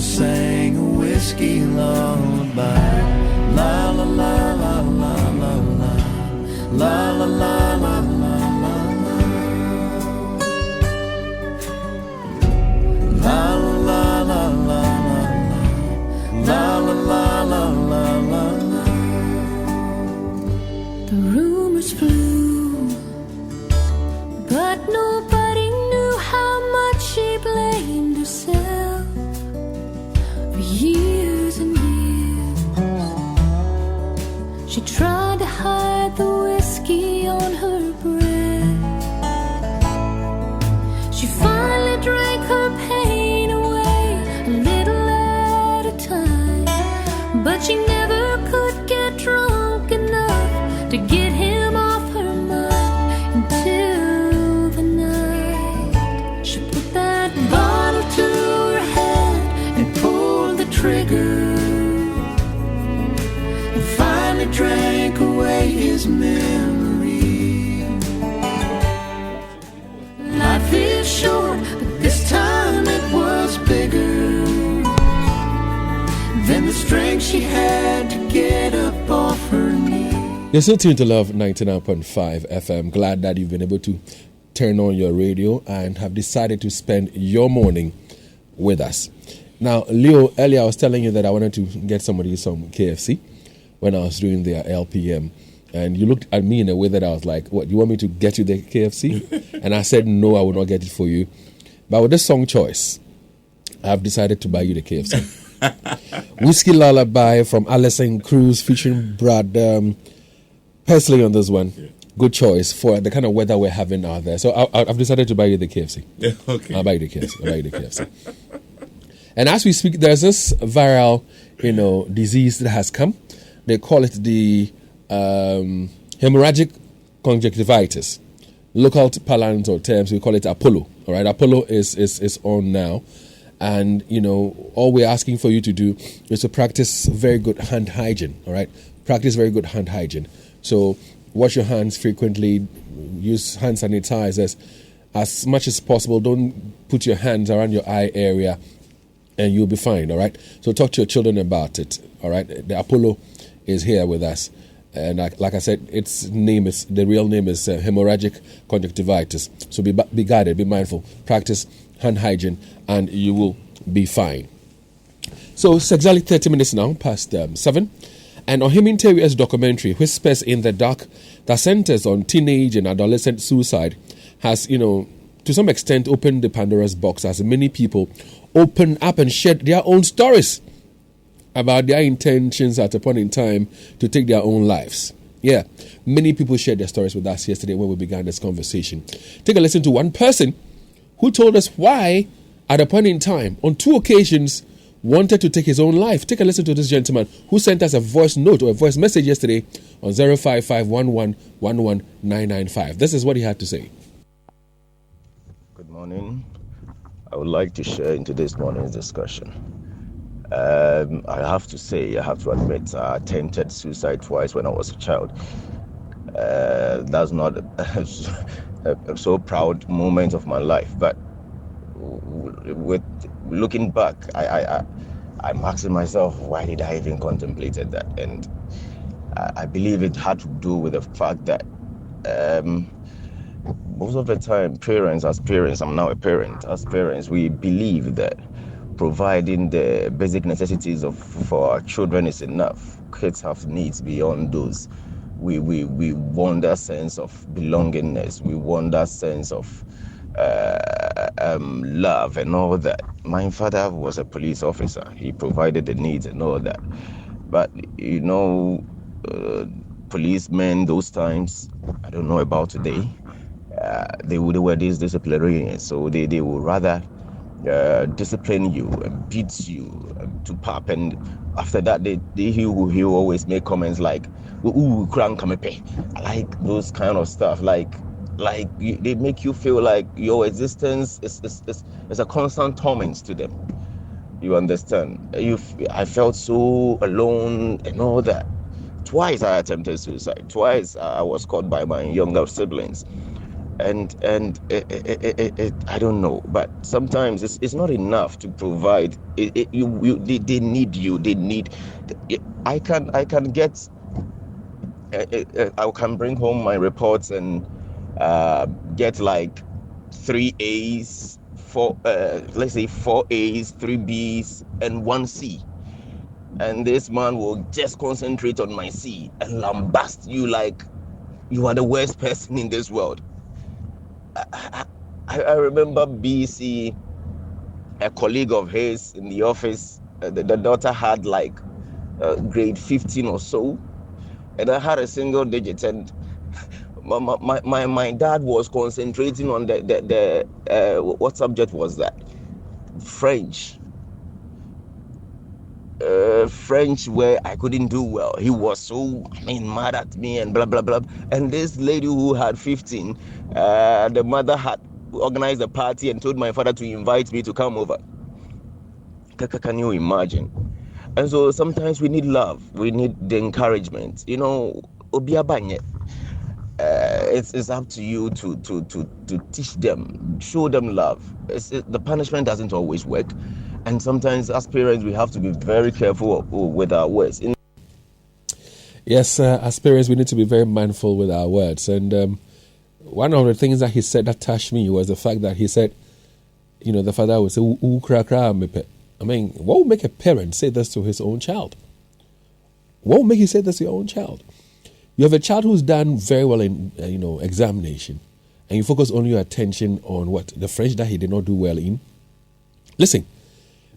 sang a whiskey lullaby. La la la la la la la, la la la la la la, la la la la la, la la la la la la. The rumors flew, but nobody knew how much she blamed herself for years and years. She tried to hide the whiskey on her breath. She finally drank her pain away a little at a time, but she never could get drunk enough to get him off her mind until the night she put that bottle to her head And pulled the trigger, and finally drank away his memory. Life is short, but this time it was bigger than the strength she had to get up off her knees. You're still tuned to Love 99.5 FM. Glad that you've been able to turn on your radio and have decided to spend your morning with us. Now, Leo, earlier I was telling you that I wanted to get somebody some KFC when I was doing their LPM. And you looked at me in a way that I was like, what, you want me to get you the KFC? And I said, no, I will not get it for you. But with this song choice, I've decided to buy you the KFC. Whiskey Lullaby from Alison Cruz featuring Brad Paisley on this one. Yeah. Good choice for the kind of weather we're having out there. So I've decided to buy you the KFC. Yeah, okay. I'll buy you the KFC. And as we speak, there's this viral, disease that has come. They call it the hemorrhagic conjunctivitis. Local parlance or terms, we call it Apollo. All right, Apollo is on now. And, all we're asking for you to do is to practice very good hand hygiene. All right, practice very good hand hygiene. So wash your hands frequently, use hand sanitizers as much as possible. Don't put your hands around your eye area and you'll be fine, all right? So talk to your children about it, all right? The Apollo is here with us. And like I said, the real name is hemorrhagic conjunctivitis. So be guided, be mindful, practice hand hygiene, and you will be fine. So it's exactly 30 minutes now, past 7. And Ohimini Teria's documentary, Whispers in the Dark, that centers on teenage and adolescent suicide, has, to some extent opened the Pandora's box as many people open up and share their own stories about their intentions at a point in time to take their own lives. Yeah, many people shared their stories with us yesterday when we began this conversation. Take a listen to one person who told us why, at a point in time, on 2 occasions, wanted to take his own life. Take a listen to this gentleman who sent us a voice note or a voice message yesterday on 05511119995. This is what he had to say. Good morning. I would like to share into this morning's discussion. I have to admit, I attempted suicide twice when I was a child. That's not a so proud moment of my life, but with looking back, I'm asking myself, why did I even contemplated that? And I believe it had to do with the fact that most of the time, I'm now a parent, as parents, we believe that providing the basic necessities for our children is enough. Kids have needs beyond those. We want that sense of belongingness. We want that sense of love and all that. My father was a police officer. He provided the needs and all that. But, policemen those times, I don't know about today, they were these disciplinarians. So they would rather discipline you and beat you to pop. And after that, he will always make comments like, ooh, I like those kind of stuff. Like they make you feel like your existence is a constant torment to them. You understand? I felt so alone and all that. Twice I attempted suicide. Twice I was caught by my younger siblings. and I don't know, but sometimes it's not enough to provide. They need you. They need. I can get. I can bring home my reports and get like 3 A's, 4 let's say 4 A's, 3 B's, and 1 C. And this man will just concentrate on my C and lambast you like you are the worst person in this world. I remember BC, a colleague of his in the office, the daughter had like grade 15 or so, and I had a single digit, and my dad was concentrating on the what subject was that? French, where I couldn't do well. He was so mad at me and blah blah blah. And this lady who had 15, the mother had organized a party and told my father to invite me to come over. Can you imagine? And so sometimes we need love, we need the encouragement. Obiabanye. It's up to you to teach them, show them love. The punishment doesn't always work, and sometimes as parents we have to be very careful with our words. Yes, as parents we need to be very mindful with our words. And one of the things that he said that touched me was the fact that he said, the father would say, "Ooh, kra kra mepe." I mean, what would make a parent say this to his own child? What would make you say this to your own child? You have a child who's done very well in, examination, and you focus only your attention on what? The French that he did not do well in. Listen,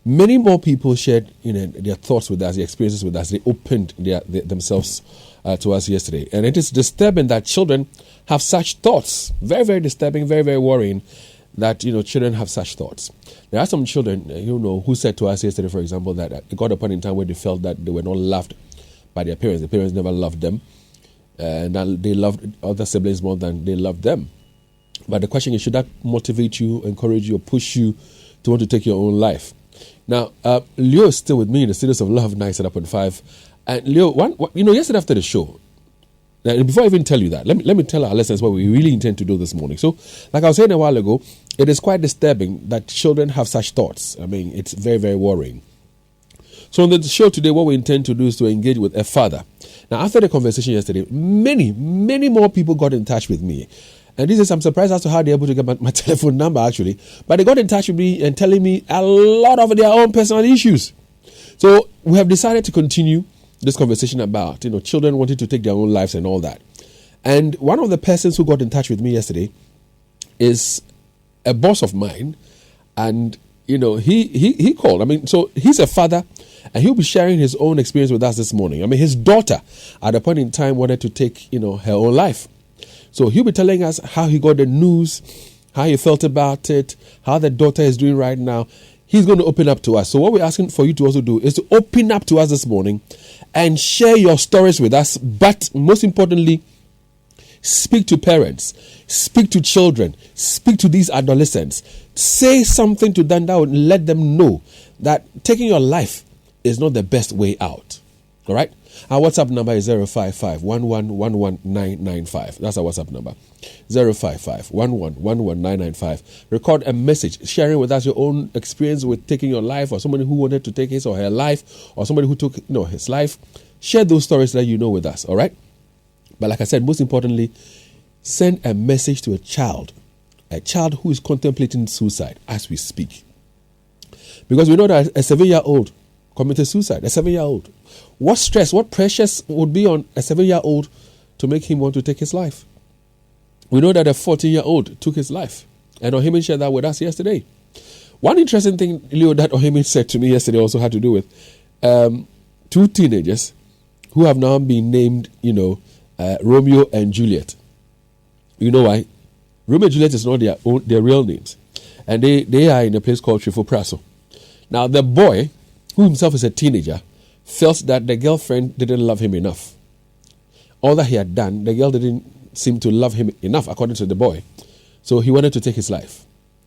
many more people shared, their thoughts with us, their experiences with us. They opened themselves to us yesterday. And it is disturbing that children have such thoughts. Very, very disturbing, very, very worrying that, children have such thoughts. There are some children, who said to us yesterday, for example, that it got a point in time where they felt that they were not loved by their parents. The parents never loved them. And that they loved other siblings more than they loved them. But the question is, should that motivate you, encourage you, or push you to want to take your own life? Now, Leo is still with me in the Studios of Love 97.5. And Leo, yesterday after the show, and before I even tell you that, let me tell our listeners what we really intend to do this morning. So, like I was saying a while ago, it is quite disturbing that children have such thoughts. I mean, it's very, very worrying. So on the show today, what we intend to do is to engage with a father. Now, after the conversation yesterday, many, many more people got in touch with me. And I'm surprised as to how they're able to get my telephone number, actually. But they got in touch with me and telling me a lot of their own personal issues. So we have decided to continue this conversation about, children wanting to take their own lives and all that. And one of the persons who got in touch with me yesterday is a boss of mine. And, he called. I mean, so he's a father. And he'll be sharing his own experience with us this morning. I mean, his daughter, at a point in time, wanted to take, her own life. So he'll be telling us how he got the news, how he felt about it, how the daughter is doing right now. He's going to open up to us. So what we're asking for you to also do is to open up to us this morning and share your stories with us. But most importantly, speak to parents, speak to children, speak to these adolescents. Say something to them that would let them know that taking your life is not the best way out. All right? Our WhatsApp number is 055-1111-995. That's our WhatsApp number. 055-1111-995. Record a message sharing with us your own experience with taking your life, or somebody who wanted to take his or her life, or somebody who took his life. Share those stories that you know with us. All right? But like I said, most importantly, send a message to a child who is contemplating suicide as we speak. Because we know that a 7-year-old committed suicide, a 7-year-old. What stress, what pressures would be on a 7-year-old to make him want to take his life? We know that a 14-year-old took his life. And Ohemin shared that with us yesterday. One interesting thing, Leo, that Ohemin said to me yesterday also had to do with 2 teenagers who have now been named, Romeo and Juliet. You know why? Romeo and Juliet is not their real names. And they are in a place called Trifopraso. Now, the boy, who himself is a teenager, felt that the girlfriend didn't love him enough. All that he had done, the girl didn't seem to love him enough, according to the boy. So he wanted to take his life.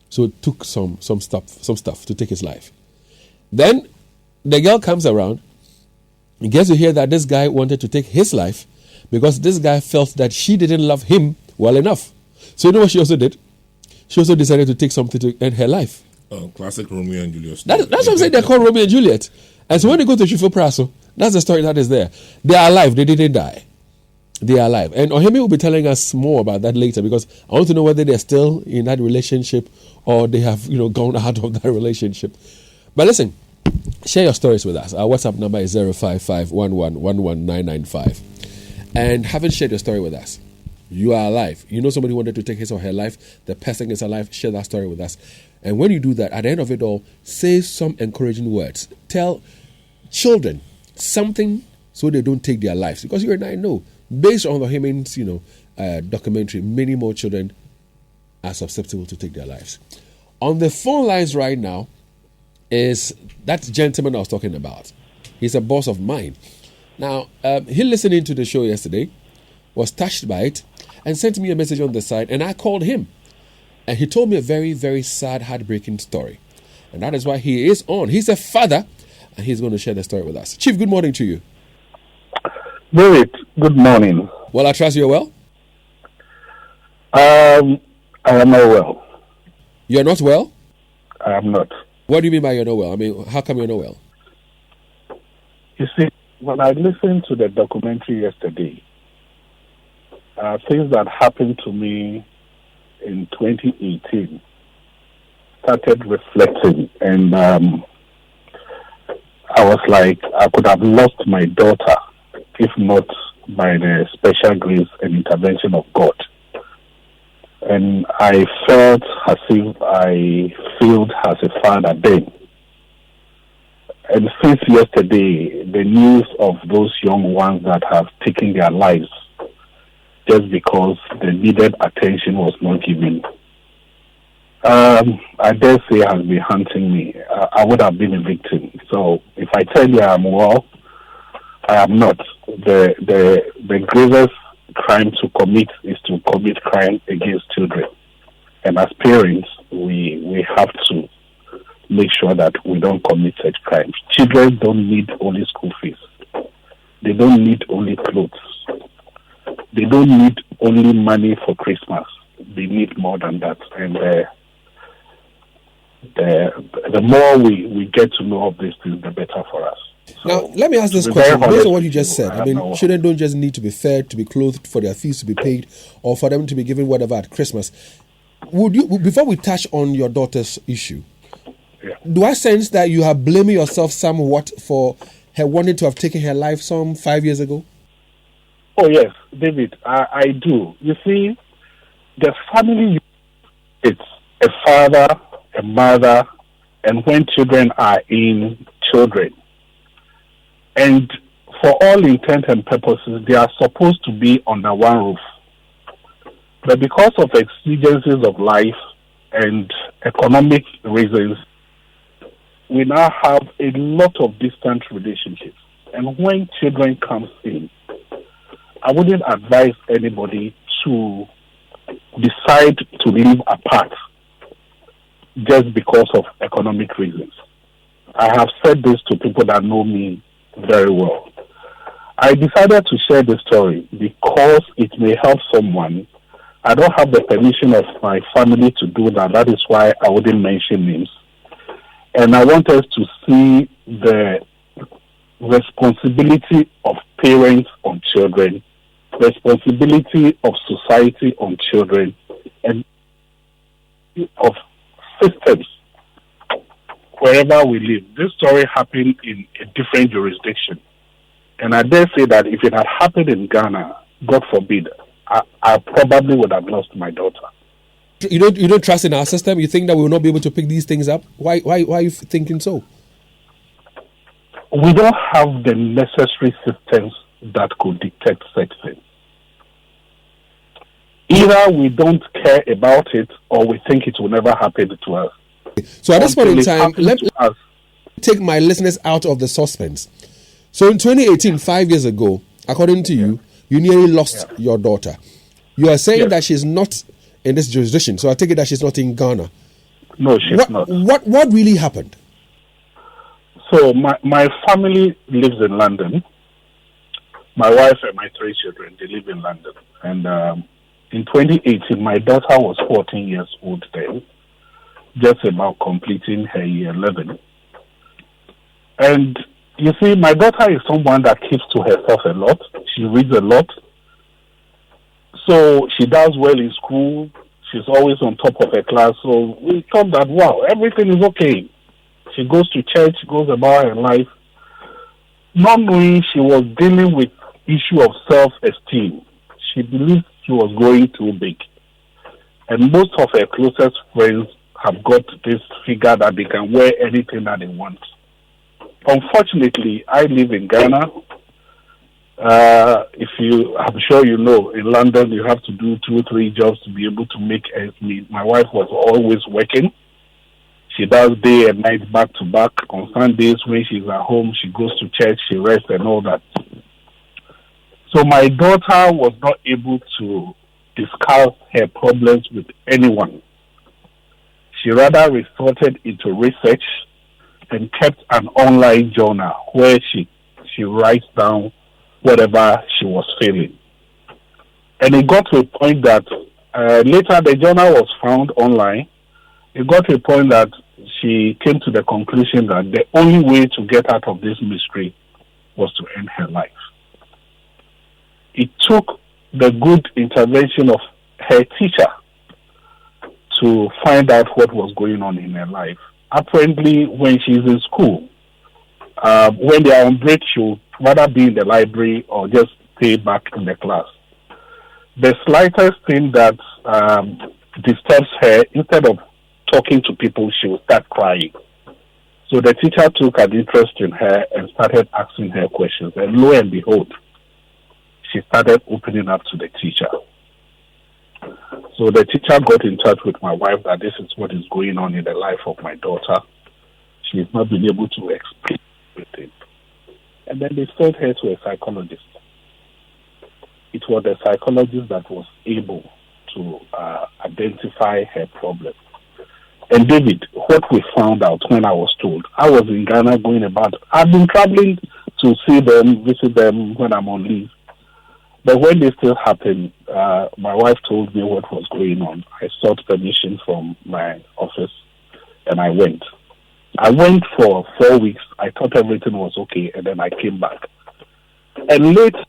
So it took some stuff to take his life. Then the girl comes around and gets to hear that this guy wanted to take his life because this guy felt that she didn't love him well enough. So you know what she also did? She also decided to take something to end her life. Oh, classic Romeo and Juliet. That's what I'm saying. They're called Romeo and Juliet. And so when they go to Chifo Praso, that's the story that is there. They are alive. They didn't die. They are alive. And Ohemi will be telling us more about that later, because I want to know whether they're still in that relationship or they have, gone out of that relationship. But listen, share your stories with us. Our WhatsApp number is 05511119995. And haven't shared your story with us. You are alive. You know somebody wanted to take his or her life. The person is alive. Share that story with us. And when you do that, at the end of it all, say some encouraging words. Tell children something so they don't take their lives. Because you and I know, based on the Ohemi's, documentary, many more children are susceptible to take their lives. On the phone lines right now is that gentleman I was talking about. He's a boss of mine. Now, he listened into the show yesterday, was touched by it, and sent me a message on the side, and I called him. And he told me a very, very sad, heartbreaking story. And that is why he is on. He's a father, and he's going to share the story with us. Chief, good morning to you. David, good morning. Well, I trust you're well? I am not well. You're not well? I am not. What do you mean by you're not well? I mean, how come you're not well? You see, when I listened to the documentary yesterday, things that happened to me in 2018 started reflecting, and I was like, I could have lost my daughter if not by the special grace and intervention of God. And I felt as if I failed as a father then. And since yesterday, the news of those young ones that have taken their lives just because the needed attention was not given, I dare say has been haunting me. I would have been a victim. So if I tell you I'm well, I am not. The gravest crime to commit is to commit crime against children. And as parents, we have to make sure that we don't commit such crimes. Children don't need only school fees. They don't need only clothes. They don't need only money for Christmas. They need more than that. And the more we get to know of these things, the better for us. So, now, let me ask this question. Based on what you just said, I mean, children don't just need to be fed, to be clothed, for their fees to be paid, or for them to be given whatever at Christmas. Would you, before we touch on your daughter's issue, do I sense that you are blaming yourself somewhat for her wanting to have taken her life some 5 years ago? Oh, yes, David, I do. You see, the family, it's a father, a mother, and when children are in, children. And for all intent and purposes, they are supposed to be under one roof. But because of exigencies of life and economic reasons, we now have a lot of distant relationships. And when children come in, I wouldn't advise anybody to decide to live apart just because of economic reasons. I have said this to people that know me very well. I decided to share the story because it may help someone. I don't have the permission of my family to do that. That is why I wouldn't mention names. And I want us to see the responsibility of parents on children, responsibility of society on children, and of systems wherever we live. This story happened in a different jurisdiction. And I dare say that if it had happened in Ghana, God forbid, I probably would have lost my daughter. You don't trust in our system? You think that we will not be able to pick these things up? Why are you thinking so? We don't have the necessary systems that could detect such things. Either we don't care about it or we think it will never happen to us. So at this point in time, let me take my listeners out of the suspense. So in 2018, 5 years ago, according to you, you nearly lost your daughter. You are saying that she's not in this jurisdiction. So I take it that she's not in Ghana. No, she's not. What really happened? So my family lives in London. My wife and my 3 children, they live in London. And in 2018, my daughter was 14 years old then, just about completing her year 11. And you see, my daughter is someone that keeps to herself a lot. She reads a lot. So she does well in school. She's always on top of her class. So we thought that, wow, everything is okay. She goes to church, goes about her life, not knowing she was dealing with issue of self-esteem. She believed she was growing too big. And most of her closest friends have got this figure that they can wear anything that they want. Unfortunately, I live in Ghana. I'm sure you know, in London, you have to do 2-3 jobs to be able to make ends meet. My wife was always working. She does day and night back to back. On Sundays, when she's at home, she goes to church, she rests and all that. So my daughter was not able to discuss her problems with anyone. She rather resorted into research and kept an online journal where she writes down whatever she was feeling. And it got to a point that later the journal was found online. It got to a point that she came to the conclusion that the only way to get out of this mystery was to end her life. It took the good intervention of her teacher to find out what was going on in her life. Apparently, when she's in school, when they are on break, she'll rather be in the library or just stay back in the class. The slightest thing that disturbs her, instead of talking to people, she will start crying. So the teacher took an interest in her and started asking her questions. And lo and behold, she started opening up to the teacher. So the teacher got in touch with my wife that this is what is going on in the life of my daughter. She has not been able to explain everything. And then they sent her to a psychologist. It was the psychologist that was able to identify her problem. And David, what we found out when I was told, I was in Ghana going about, I've been traveling to see them, visit them when I'm on leave. But when this still happened, my wife told me what was going on. I sought permission from my office and I went. I went for 4 weeks. I thought everything was okay, and then I came back. And later,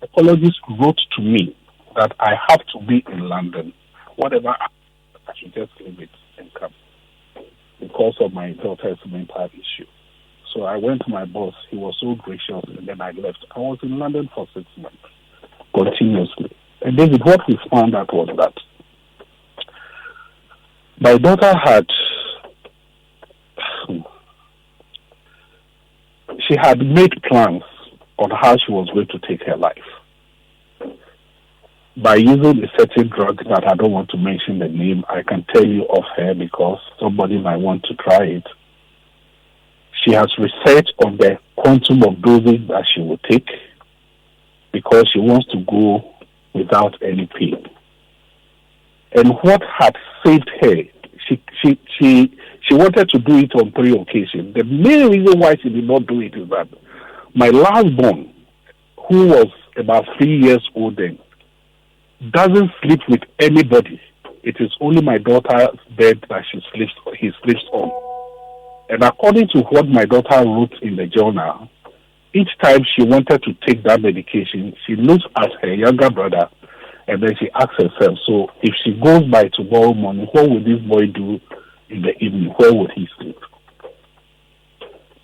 the psychologist wrote to me that I have to be in London. Whatever, I should just leave it and come because of my daughter's mental issue. So I went to my boss. He was so gracious, and then I left. I was in London for 6 months, continuously. And David, what we found out was that my daughter had made plans on how she was going to take her life by using a certain drug that I don't want to mention the name. I can tell you of her because somebody might want to try it. She has researched on the quantum of dosage that she will take because she wants to go without any pain. And what had saved her, she wanted to do it on 3 occasions. The main reason why she did not do it is that my last born, who was about 3 years old then, doesn't sleep with anybody. It is only my daughter's bed that he sleeps on. And according to what my daughter wrote in the journal, each time she wanted to take that medication, she looks at her younger brother and then she asks herself, so if she goes by tomorrow morning, what will this boy do in the evening? Where would he sleep?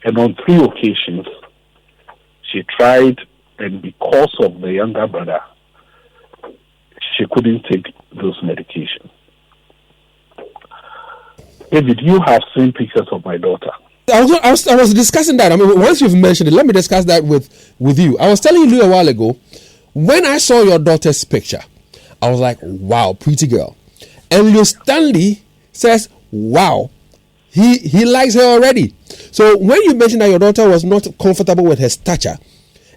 And on 3 occasions, she tried, and because of the younger brother, she couldn't take those medications. David, you have seen pictures of my daughter. I was discussing that. I mean, once you've mentioned it, let me discuss that with you. I was telling you a while ago, when I saw your daughter's picture, I was like, wow, pretty girl. And Leo Stanley says, wow, he likes her already. So when you mentioned that your daughter was not comfortable with her stature,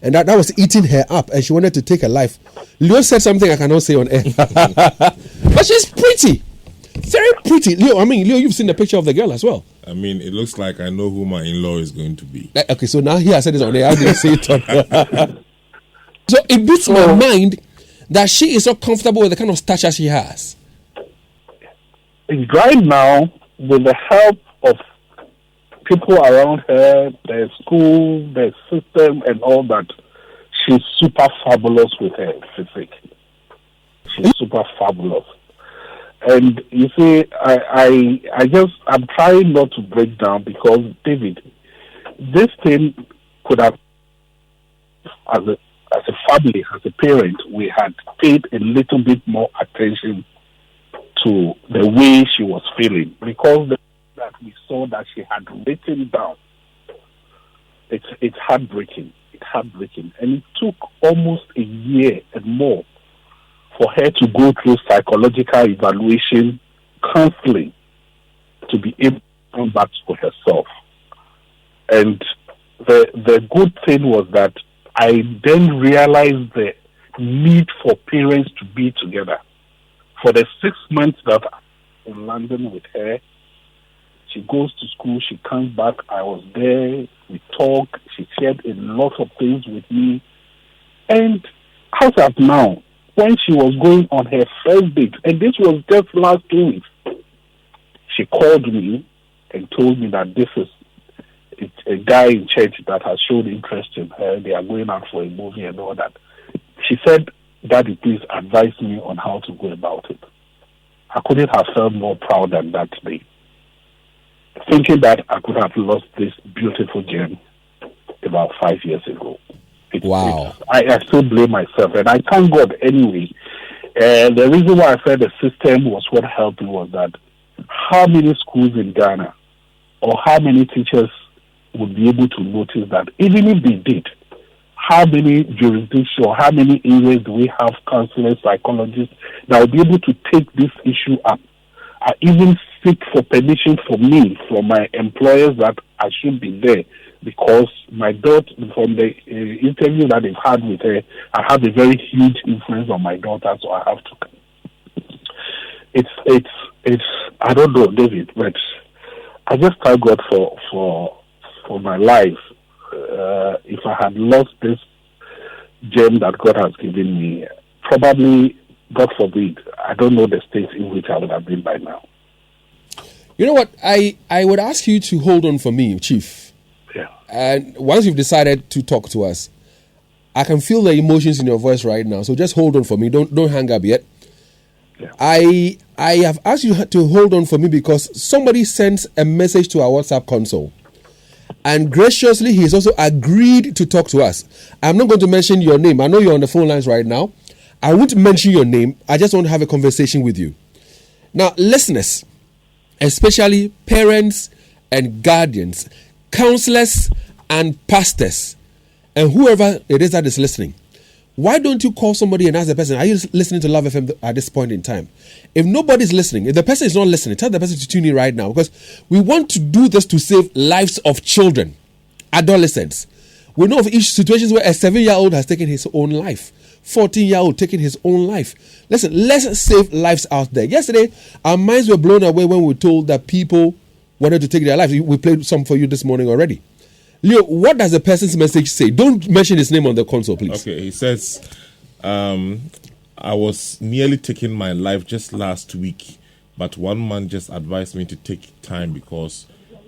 and that was eating her up, and she wanted to take her life, Leo said something I cannot say on air. But she's pretty. Very pretty. Leo, you've seen the picture of the girl as well. I mean, it looks like I know who my in-law is going to be. Okay, so now he has said this on air. I didn't say it on air. So it beats my mind that she is not comfortable with the kind of stature she has? Right now, with the help of people around her, the school, the system, and all that, she's super fabulous with her physique. She's super fabulous. And you see, I'm trying not to break down because, David, this thing could have, as a family, as a parent, we had paid a little bit more attention to the way she was feeling, because that we saw that she had written down. It's heartbreaking. It's heartbreaking. And it took almost a year and more for her to go through psychological evaluation, counseling, to be able to come back to herself. And the good thing was that I then realized the need for parents to be together. For the 6 months that I'm in London with her, she goes to school, she comes back, I was there, we talk, she shared a lot of things with me. And as of now, when she was going on her first date, and this was just last 2 weeks, she called me and told me that this is a guy in church that has shown interest in her. They are going out for a movie and all that. She said, Daddy, please advise me on how to go about it. I couldn't have felt more proud than that day, thinking that I could have lost this beautiful gem about 5 years ago. Wow. I still blame myself, and I thank God anyway. The reason why I said the system was what helped me was that how many schools in Ghana or how many teachers would be able to notice that even if they did, how many jurisdictions or how many areas do we have counselors, psychologists that will be able to take this issue up? I even seek for permission from my employers, that I should be there, because my daughter, from the interview that they've had with her, I have a very huge influence on my daughter, so I have to. It's I don't know, David, but I just thank God for my life. If I had lost this gem that God has given me, probably, God forbid, I don't know the state in which I would have been by now. You know what? I would ask you to hold on for me, Chief. Yeah. And once you've decided to talk to us, I can feel the emotions in your voice right now. So just hold on for me. Don't hang up yet. Yeah. I have asked you to hold on for me because somebody sent a message to our WhatsApp console. And graciously, he has also agreed to talk to us. I'm not going to mention your name. I know you're on the phone lines right now. I won't mention your name. I just want to have a conversation with you. Now, listeners, especially parents and guardians, counselors and pastors, and whoever it is that is listening, why don't you call somebody and ask the person, are you listening to Love FM at this point in time? If nobody's listening, if the person is not listening, tell the person to tune in right now, because we want to do this to save lives of children, adolescents. We know of each situations where a 7-year-old has taken his own life, 14-year-old taking his own life. Listen, let's save lives out there. Yesterday, our minds were blown away when we were told that people wanted to take their lives. We played some for you this morning already. Leo, what does the person's message say? Don't mention his name on the console, please. Okay, he says, I was nearly taking my life just last week, but one man just advised me to take time because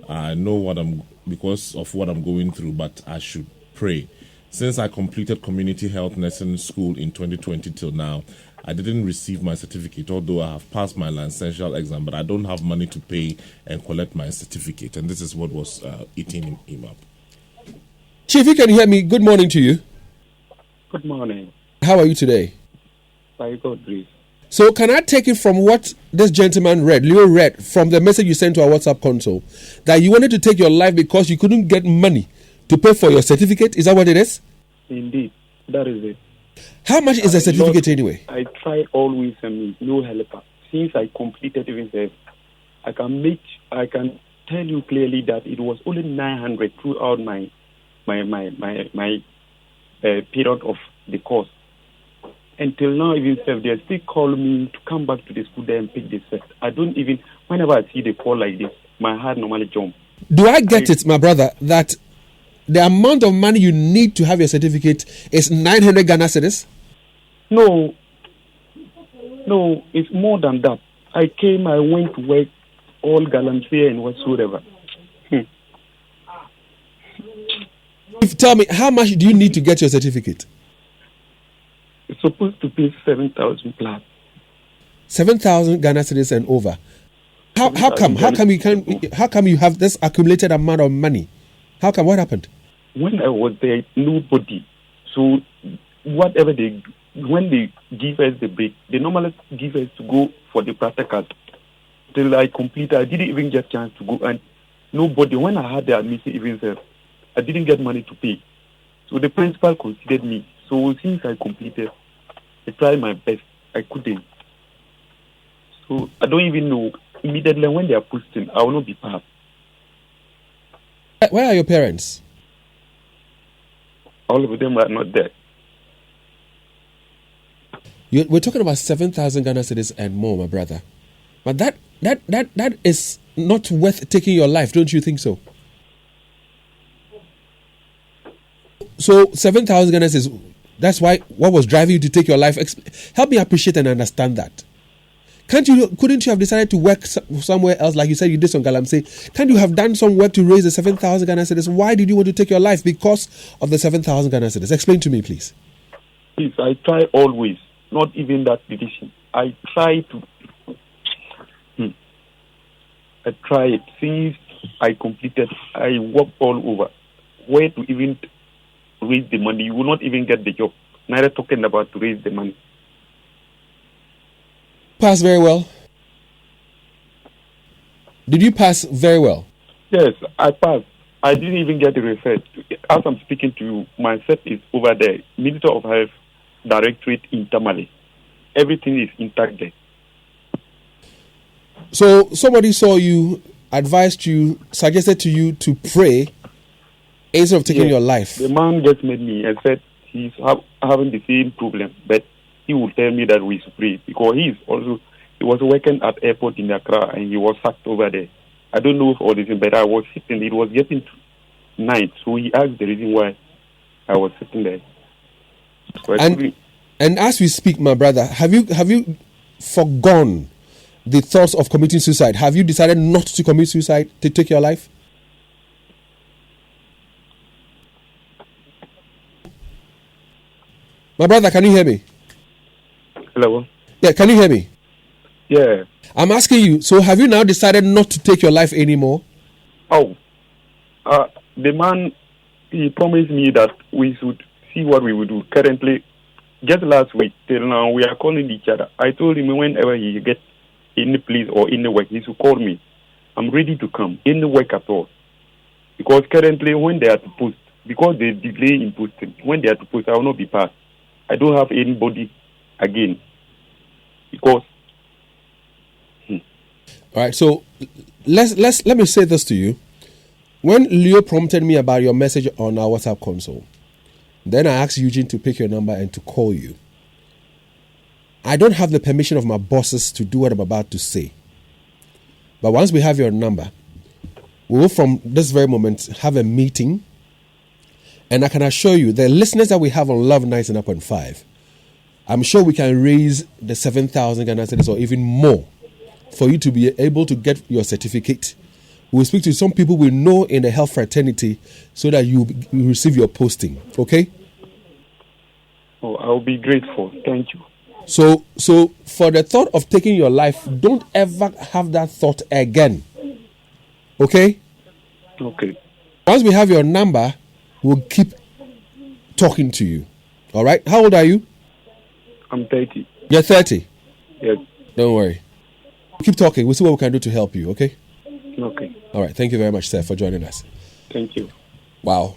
I know because of what I'm going through, but I should pray. Since I completed community health nursing school in 2020 till now, I didn't receive my certificate, although I have passed my licential exam, but I don't have money to pay and collect my certificate. And this is what was eating him up. Chief, you can hear me. Good morning to you. Good morning. How are you today? By God, please. So can I take it from what this gentleman Leo read from the message you sent to our WhatsApp console, that you wanted to take your life because you couldn't get money to pay for your certificate? Is that what it is? Indeed, that is it. How much is the certificate anyway? I tried always and no helper. Since I completed even this, I can tell you clearly that it was only 900 throughout my period of the course. Until now, even if they still call me to come back to the school there and pick this set. I don't even, whenever I see the call like this, my heart normally jumps. Do I get it, my brother, that the amount of money you need to have your certificate is 900 Ghana cedis? No, No, it's more than that. I came, I went to work, all galamsey and whatsoever. Tell me, how much do you need to get your certificate? It's supposed to be 7,000 plus. 7,000 Ghana cedis and over. How come you have this accumulated amount of money? How come? What happened? When I was there, nobody. So whatever when they give us the break, they normally give us to go for the practical. Till I completed, I didn't even get a chance to go, and nobody. When I had the admission, even I didn't get money to pay. So the principal considered me. So since I completed, I tried my best. I couldn't. So I don't even know. Immediately when they are posting, I will not be part. Where are your parents? All of them are not there. We're talking about 7,000 Ghana cedis and more, my brother. But that is not worth taking your life, don't you think so? So 7,000 Ghana cedis, that's why what was driving you to take your life. Help me appreciate and understand that. Couldn't you have decided to work somewhere else, like you said you did some Galamsey? Can't you have done some work to raise the 7,000 Ghana cedis? Why did you want to take your life? Because of the 7,000 Ghana cedis. Explain to me, please. Please, I try always. Not even that decision. I try to. I tried since I completed. I worked all over. Where to even raise the money? You will not even get the job. Neither talking about to raise the money. Pass very well. Did you pass very well? Yes, I passed. I didn't even get referred. As I'm speaking to you, my set is over there. Minister of Health Directorate in Tamale. Everything is intact there. So somebody saw you, advised you, suggested to you to pray instead of taking your life. The man just made me and said he's having the same problem, but he will tell me that we should pray because he was working at airport in Accra and he was sacked over there. I don't know all this, but I was sitting. It was getting night, so he asked the reason why I was sitting there. So and as we speak, my brother, have you forgone the thoughts of committing suicide? Have you decided not to commit suicide, to take your life? My brother, can you hear me? Hello? Yeah, can you hear me? Yeah. I'm asking you, so have you now decided not to take your life anymore? Oh. The man, he promised me that we should see what we will do. Currently, just last week till now, we are calling each other. I told him whenever he gets in the place or in the work, he should call me. I'm ready to come in the work at all. Because currently, when they are to post, because they delay in posting, when they are to post, I will not be passed. I don't have anybody again. Because. All right, so let me say this to you. When Leo prompted me about your message on our WhatsApp console, then I asked Eugene to pick your number and to call you. I don't have the permission of my bosses to do what I'm about to say. But once we have your number, we will from this very moment have a meeting. And I can assure you, the listeners that we have on Love 99.5, I'm sure we can raise the 7,000 Ghana cedis or even more for you to be able to get your certificate. We'll speak to some people we know in the health fraternity so that you receive your posting. Okay? Oh, I'll be grateful. Thank you. So for the thought of taking your life, don't ever have that thought again. Okay? Okay. Once we have your number, we'll keep talking to you. All right? How old are you? I'm 30. You're 30? Yes. Don't worry. Keep talking. We'll see what we can do to help you, okay? Okay. All right. Thank you very much, sir, for joining us. Thank you. Wow.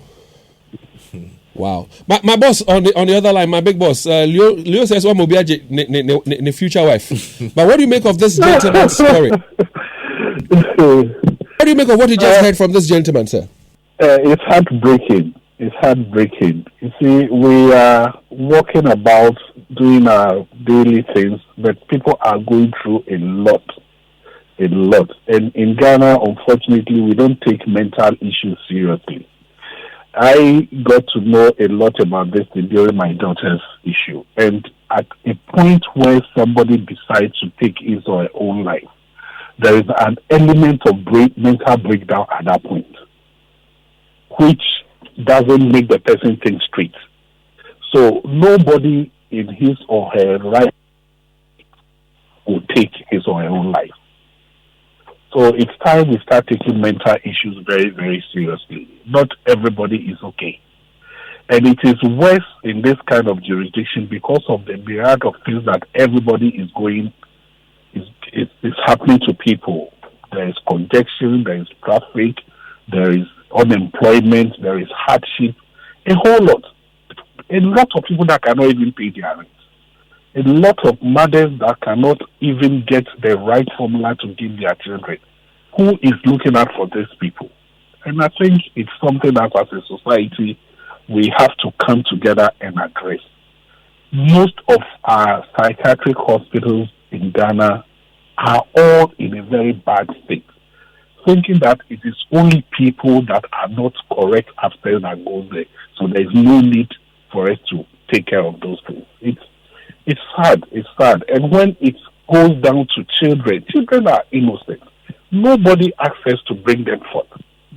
Wow. My boss on the other line, my big boss, Leo says one will be a future wife. But what do you make of this gentleman's story? What do you make of what you just heard from this gentleman, sir? It's heartbreaking. It's heartbreaking. You see, we are walking about doing our daily things, but people are going through a lot. And in Ghana, unfortunately, we don't take mental issues seriously. I got to know a lot about this during my daughter's issue. And at a point where somebody decides to take his or her own life, there is an element of mental breakdown at that point, which doesn't make the person think straight. So nobody in his or her right will take his or her own life. So it's time we start taking mental issues very, very seriously. Not everybody is okay. And it is worse in this kind of jurisdiction because of the myriad of things that everybody is going, is happening to people. There is congestion, there is traffic, there is unemployment, there is hardship, a whole lot. A lot of people that cannot even pay their rent. A lot of mothers that cannot even get the right formula to give their children. Who is looking out for these people? And I think it's something that as a society we have to come together and address. Most of our psychiatric hospitals in Ghana are all in a very bad state, thinking that it is only people that are not correct upstairs that go there. So there is no need for us to take care of those things. It's sad. It's sad. And when it goes down to children are innocent. Nobody asks us to bring them forth.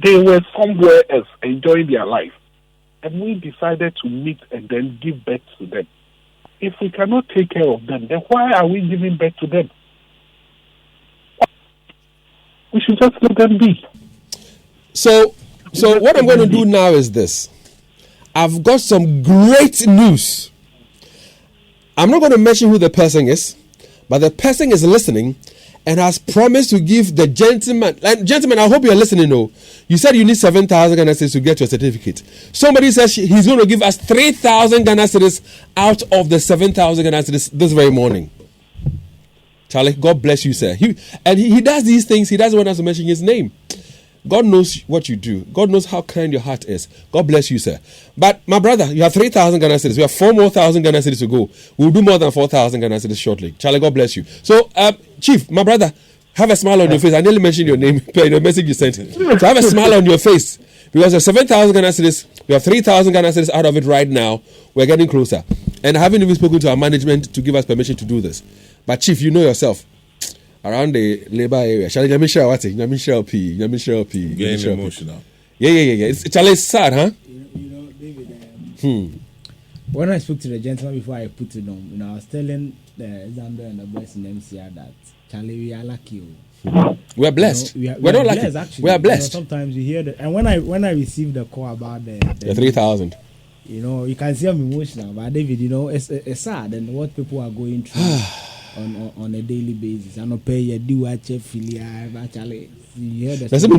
They were somewhere else enjoying their life. And we decided to meet and then give birth to them. If we cannot take care of them, then why are we giving birth to them? We should just let them be. So what I'm going to do now is this. I've got some great news. I'm not going to mention who the person is, but the person is listening and has promised to give the gentleman. And gentlemen, I hope you're listening. No, you said you need 7,000 Ghana cedis to get your certificate. Somebody says he's going to give us 3,000 Ghana cedis out of the 7,000 Ghana cedis this very morning. Charlie, God bless you, sir. He does these things. He doesn't want us to mention his name. God knows what you do. God knows how kind your heart is. God bless you, sir. But my brother, you have 3,000 Ghana cedis. We have 4,000 Ghana cedis to go. We'll do more than 4,000 Ghana cedis shortly. Charlie, God bless you. So, Chief, my brother, have a smile on your face. I nearly mentioned your name in the message you sent. So have a smile on your face. Because there's 7,000 Ghana cedis. We have 3,000 Ghana cedis out of it right now. We're getting closer. And I haven't even spoken to our management to give us permission to do this. But Chief, you know yourself. Around the labor area, Charlie, let me share what it. Let me share P. Getting emotional. Yeah. It's Charlie, sad, huh? You know, David. When I spoke to the gentleman before I put it on, I was telling the Zambia and the boys in MCR that Charlie, we are lucky. We're blessed. We're not lucky. Actually. We are blessed. Sometimes you hear that, and when I received the call about the 3,000. You can see I'm emotional, but David, it's sad and what people are going through. On a daily basis, I don't pay your due at Filia. Actually, you hear that. That's but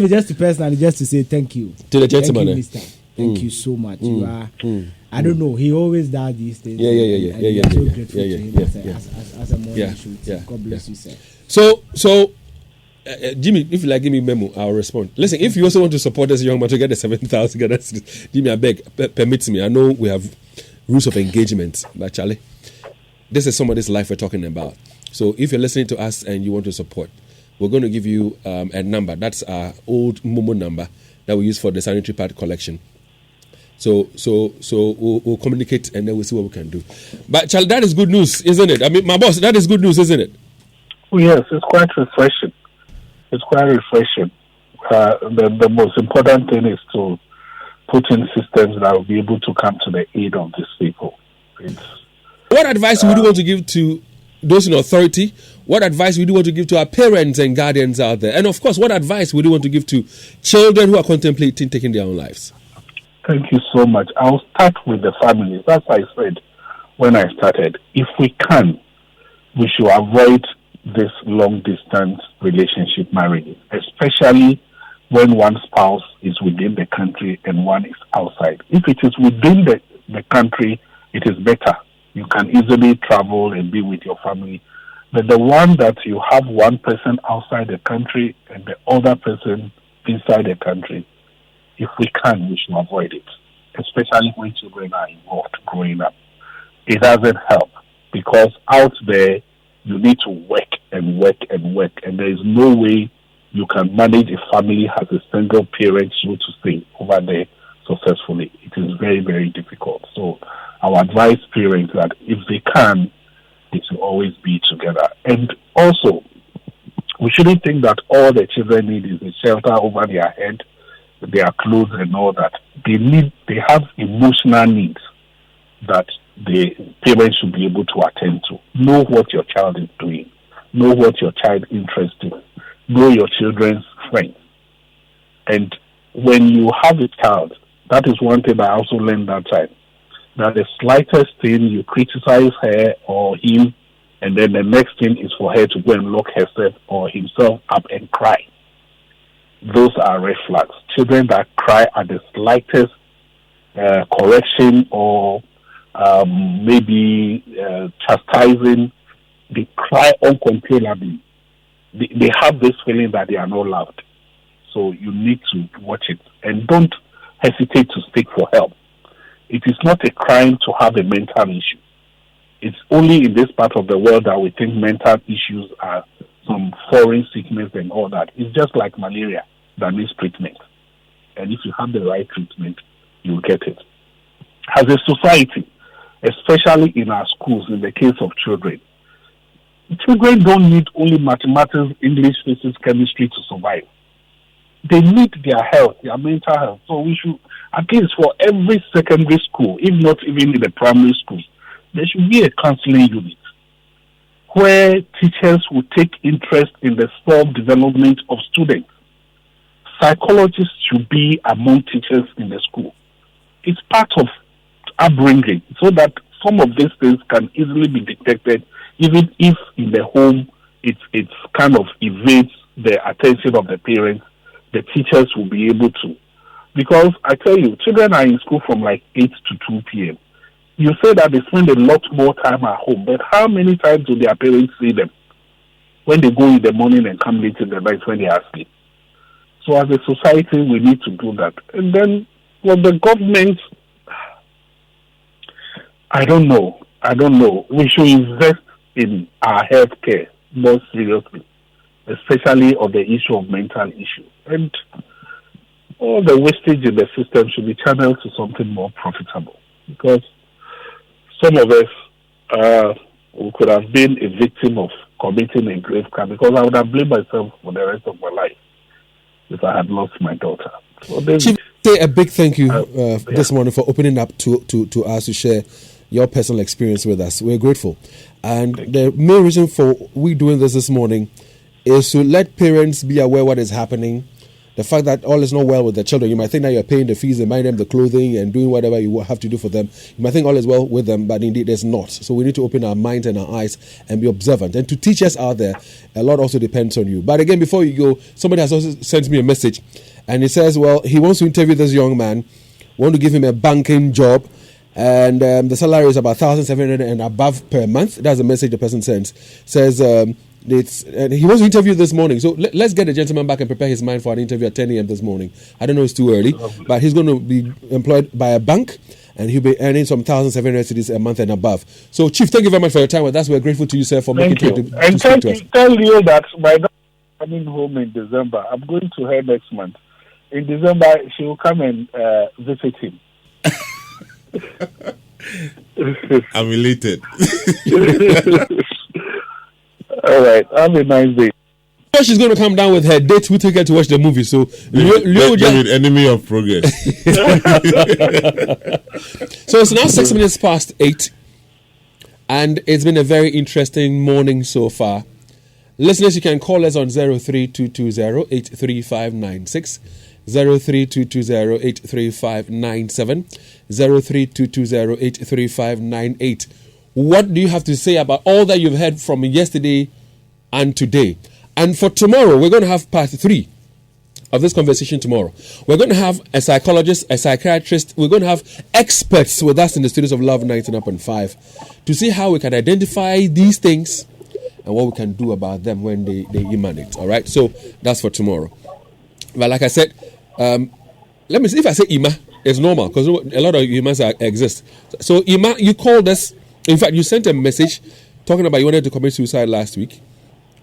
just personally, just to say thank you to the gentleman. Thank you, Mister. Thank you so much. You are. I don't know. He always does these things. Yeah. So grateful to him as a morning shoot. God bless you, sir. So. Jimmy, if you like, give me a memo, I'll respond. Listen, if you also want to support this young man to get the 7,000 Ghana cedis, Jimmy, I beg, permit me. I know we have rules of engagement, but Charlie, this is somebody's life we're talking about. So if you're listening to us and you want to support, we're going to give you a number. That's our old Momo number that we use for the sanitary pad collection. So we'll communicate and then we'll see what we can do. But Charlie, that is good news, isn't it? I mean, my boss, that is good news, isn't it? Oh, yes, it's quite refreshing. It's quite refreshing. The most important thing is to put in systems that will be able to come to the aid of these people. What advice would you want to give to those in authority? What advice would you want to give to our parents and guardians out there? And of course, what advice would you want to give to children who are contemplating taking their own lives? Thank you so much. I'll start with the families. As I said when I started, if we can, we should avoid this long-distance relationship marriages, especially when one spouse is within the country and one is outside. If it is within the country, it is better. You can easily travel and be with your family. But the one that you have one person outside the country and the other person inside the country, if we can, we should avoid it, especially when children are involved growing up. It doesn't help because out there, you need to work, and there is no way you can manage a family as a single parent, so to say, over there successfully. It is very, very difficult. So I would advise parents that if they can, they should always be together. And also, we shouldn't think that all the children need is a shelter over their head, their clothes and all that. They have emotional needs that the parents should be able to attend to. Know what your child is doing. Know what your child is interested in. Know your children's friends. And when you have a child, that is one thing I also learned that time, that the slightest thing you criticize her or him, and then the next thing is for her to go and lock herself or himself up and cry. Those are red flags. Children that cry at the slightest correction or maybe chastising, they cry uncontrollably. They have this feeling that they are not loved. So you need to watch it. And don't hesitate to seek for help. It is not a crime to have a mental issue. It's only in this part of the world that we think mental issues are some foreign sickness and all that. It's just like malaria that needs treatment. And if you have the right treatment, you'll get it. As a society, especially in our schools, in the case of children don't need only mathematics, English, physics, chemistry to survive. They need their health, their mental health. So we should, at least for every secondary school, if not even in the primary schools, there should be a counseling unit where teachers will take interest in the self-development of students. Psychologists should be among teachers in the school. It's part of upbringing so that some of these things can easily be detected, even if in the home it's kind of evades the attention of the parents. The teachers will be able to. Because I tell you, children are in school from like 8 to 2 p.m. You say that they spend a lot more time at home, but how many times do their parents see them when they go in the morning and come late in the night when they are asleep? So as a society, we need to do that. And then, well, the government, I don't know. We should invest in our healthcare more seriously, especially on the issue of mental issues. And all the wastage in the system should be channeled to something more profitable. Because some of us we could have been a victim of committing a grave crime, because I would have blamed myself for the rest of my life if I had lost my daughter. So Chief, say a big thank you this morning for opening up to us to share your personal experience with us. We're grateful. And the main reason for we doing this morning is to let parents be aware what is happening. The fact that all is not well with the children. You might think that you're paying the fees and buying them the clothing and doing whatever you have to do for them. You might think all is well with them, but indeed there's not. So we need to open our minds and our eyes and be observant. And to teachers out there, a lot also depends on you. But again, before you go, somebody has also sent me a message, and he says, well, he wants to interview this young man, want to give him a banking job, and the salary is about 1,700 and above per month. That's the message the person sends. Says and he wants to interview this morning. So let's get the gentleman back and prepare his mind for an interview at 10 a.m. this morning. I don't know, it's too early, but he's going to be employed by a bank, and he'll be earning some 1,700 cedis a month and above. So, Chief, thank you very much for your time with us. We're grateful to you, sir, for making time to speak to us. Tell you that my daughter is coming home in December. I'm going to her next month. In December, she will come and visit him. I'm elated. All right. Have a nice day. She's going to come down with her date. We take her to watch the movie. So, David, enemy of progress. So it's now 6 minutes past 8, and it's been a very interesting morning so far. Listeners, you can call us on 03220-83596, 03220-83597, 03220-83598. What do you have to say about all that you've heard from yesterday and today? And for tomorrow, we're going to have part 3 of this conversation tomorrow. We're going to have a psychologist, a psychiatrist. We're going to have experts with us in the studios of Love 99.5 to see how we can identify these things and what we can do about them when they emanate. All right? So that's for tomorrow. But like I said, let me see if I say Ima, it's normal because a lot of Imas exist. So Ima, you called us. In fact, you sent a message talking about you wanted to commit suicide last week.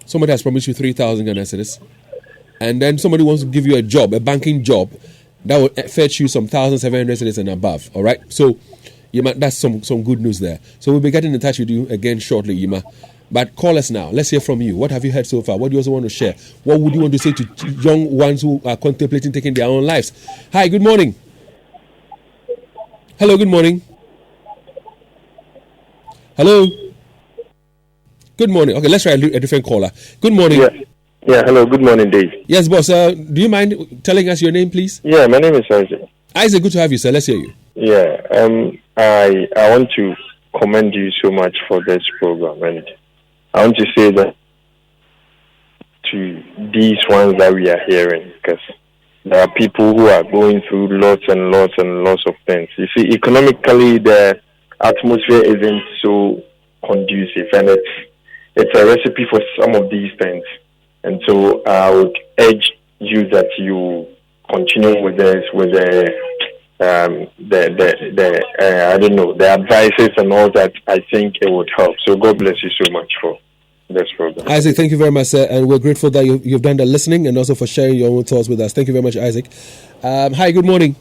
Somebody has promised you 3,000 Ghana cedis. And then somebody wants to give you a job, a banking job. that will fetch you some 1,700 cedis and above. All right, so Yima, that's some good news there. So we'll be getting in touch with you again shortly, Yima. But call us now. Let's hear from you. What have you heard so far? What do you also want to share? What would you want to say to young ones who are contemplating taking their own lives? Hi, good morning. Hello, good morning. Hello. Good morning. Okay, let's try a different caller. Good morning. Yeah, hello. Good morning, Dave. Yes, boss. Do you mind telling us your name, please? Yeah, my name is Isaac. Isaac, good to have you, sir. Let's hear you. Yeah, I want to commend you so much for this program, and I want to say that to these ones that we are hearing, because there are people who are going through lots and lots and lots of things. You see, economically, the atmosphere isn't so conducive, and it's a recipe for some of these things. And so I would urge you that you continue with this, with the advices and all that. I think it would help. So God bless you so much for this program. Isaac, thank you very much, sir, and we're grateful that you've done the listening and also for sharing your own thoughts with us. Thank you very much, Isaac. Hi, good morning.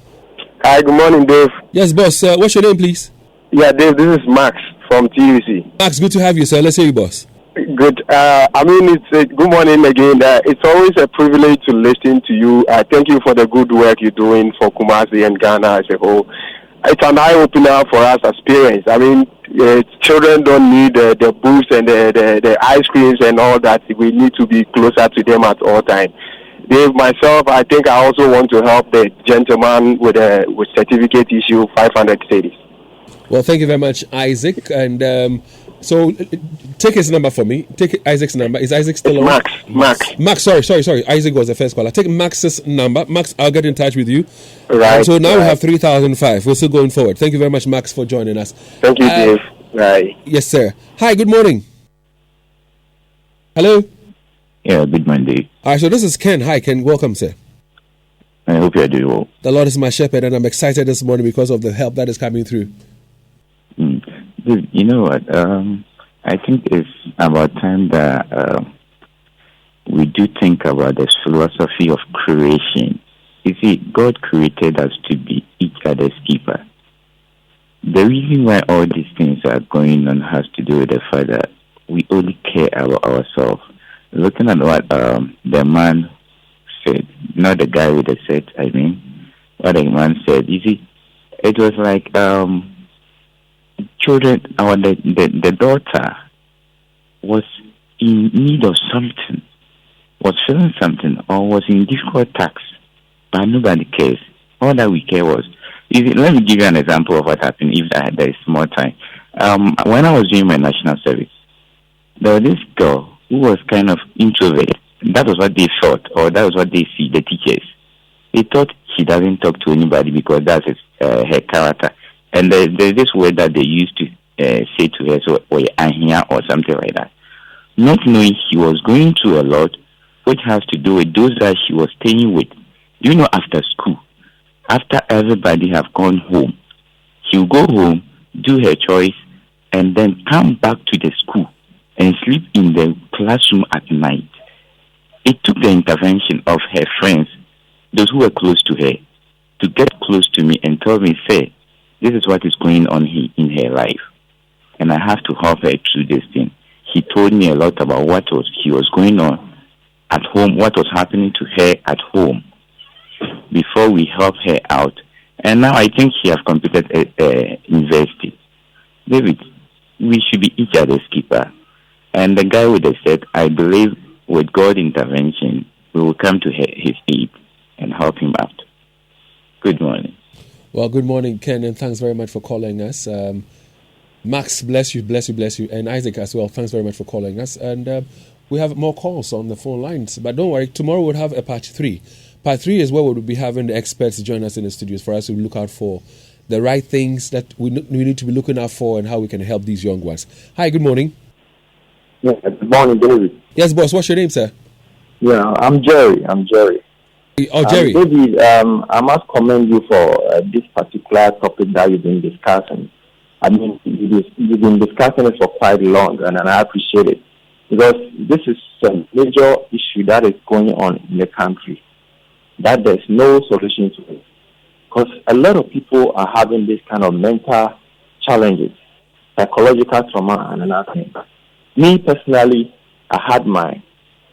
Hi, good morning, Dave. Yes, boss. What's your name, please? Yeah, Dave, this is Max from TUC. Max, good to have you, sir. Let's hear you, boss. Good. It's good morning again. It's always a privilege to listen to you. Thank you for the good work you're doing for Kumasi and Ghana as a whole. It's an eye-opener for us as parents. Children don't need the booze and the ice creams and all that. We need to be closer to them at all times. Dave, myself, I think I also want to help the gentleman with certificate issue 500 cities. Well, thank you very much, Isaac. And so take his number for me. Take Isaac's number. Is Isaac still on? Max. Sorry. Isaac was the first caller. Take Max's number. Max, I'll get in touch with you. Right. And so now we have 3,005. We're still going forward. Thank you very much, Max, for joining us. Thank you, Dave. Right. Yes, sir. Hi, good morning. Hello? Yeah, good morning, Dave. All right, so this is Ken. Hi, Ken. Welcome, sir. I hope you are doing well. The Lord is my shepherd, and I'm excited this morning because of the help that is coming through. You know what? I think it's about time that we do think about this philosophy of creation. You see, God created us to be each other's keeper. The reason why all these things are going on has to do with the fact that we only care about ourselves. Looking at what the man said, not the guy with the set, what the man said. You see, it was like children, the daughter was in need of something, was feeling something, or was in difficult tax, but nobody cares. All that we care was, let me give you an example of what happened if there is more time. When I was doing my national service, there was this girl who was kind of introverted. That was what they thought, or that was what they see, the teachers. They thought she doesn't talk to anybody because that's her character. And there's this word that they used to say to her, so, or ahia or something like that. Not knowing she was going through a lot, which has to do with those that she was staying with. You know, after school, after everybody have gone home, she will go home, do her choice, and then come back to the school and sleep in the classroom at night. It took the intervention of her friends, those who were close to her, to get close to me and tell me, say, this is what is going on in her life. And I have to help her through this thing. She told me a lot about what was going on at home, what was happening to her at home before we helped her out. And now I think she has completed university. David, we should be each other's keeper. And the guy with the set, I believe with God's intervention, we will come to his aid and help him out. Good morning. Well, good morning, Ken, and thanks very much for calling us. Max, bless you. And Isaac as well, thanks very much for calling us. And we have more calls on the phone lines. But don't worry, tomorrow we'll have a part 3. Part 3 is where we'll be having the experts join us in the studios for us to look out for the right things that we need to be looking out for and how we can help these young ones. Hi, good morning. Yeah, good morning, David. Yes, boss. What's your name, sir? Yeah, I'm Jerry. Oh, Jerry. David, I must commend you for this particular topic that you've been discussing. I mean, you've been discussing it for quite long, and I appreciate it. Because this is a major issue that is going on in the country, that there's no solution to it. Because a lot of people are having this kind of mental challenges, psychological trauma, and another thing. Me personally, I had mine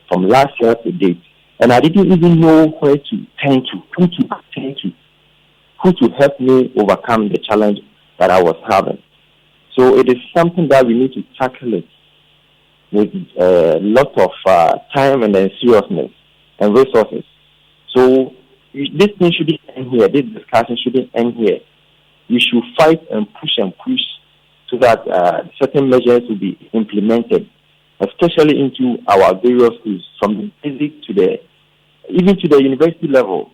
from last year to date, and I didn't even know where to turn to, who to help me overcome the challenge that I was having. So it is something that we need to tackle it with a lot of time and then seriousness and resources. So this thing shouldn't end here. This discussion shouldn't end here. We should fight and push so that certain measures will be implemented, especially into our various schools, from the basic to even to the university level.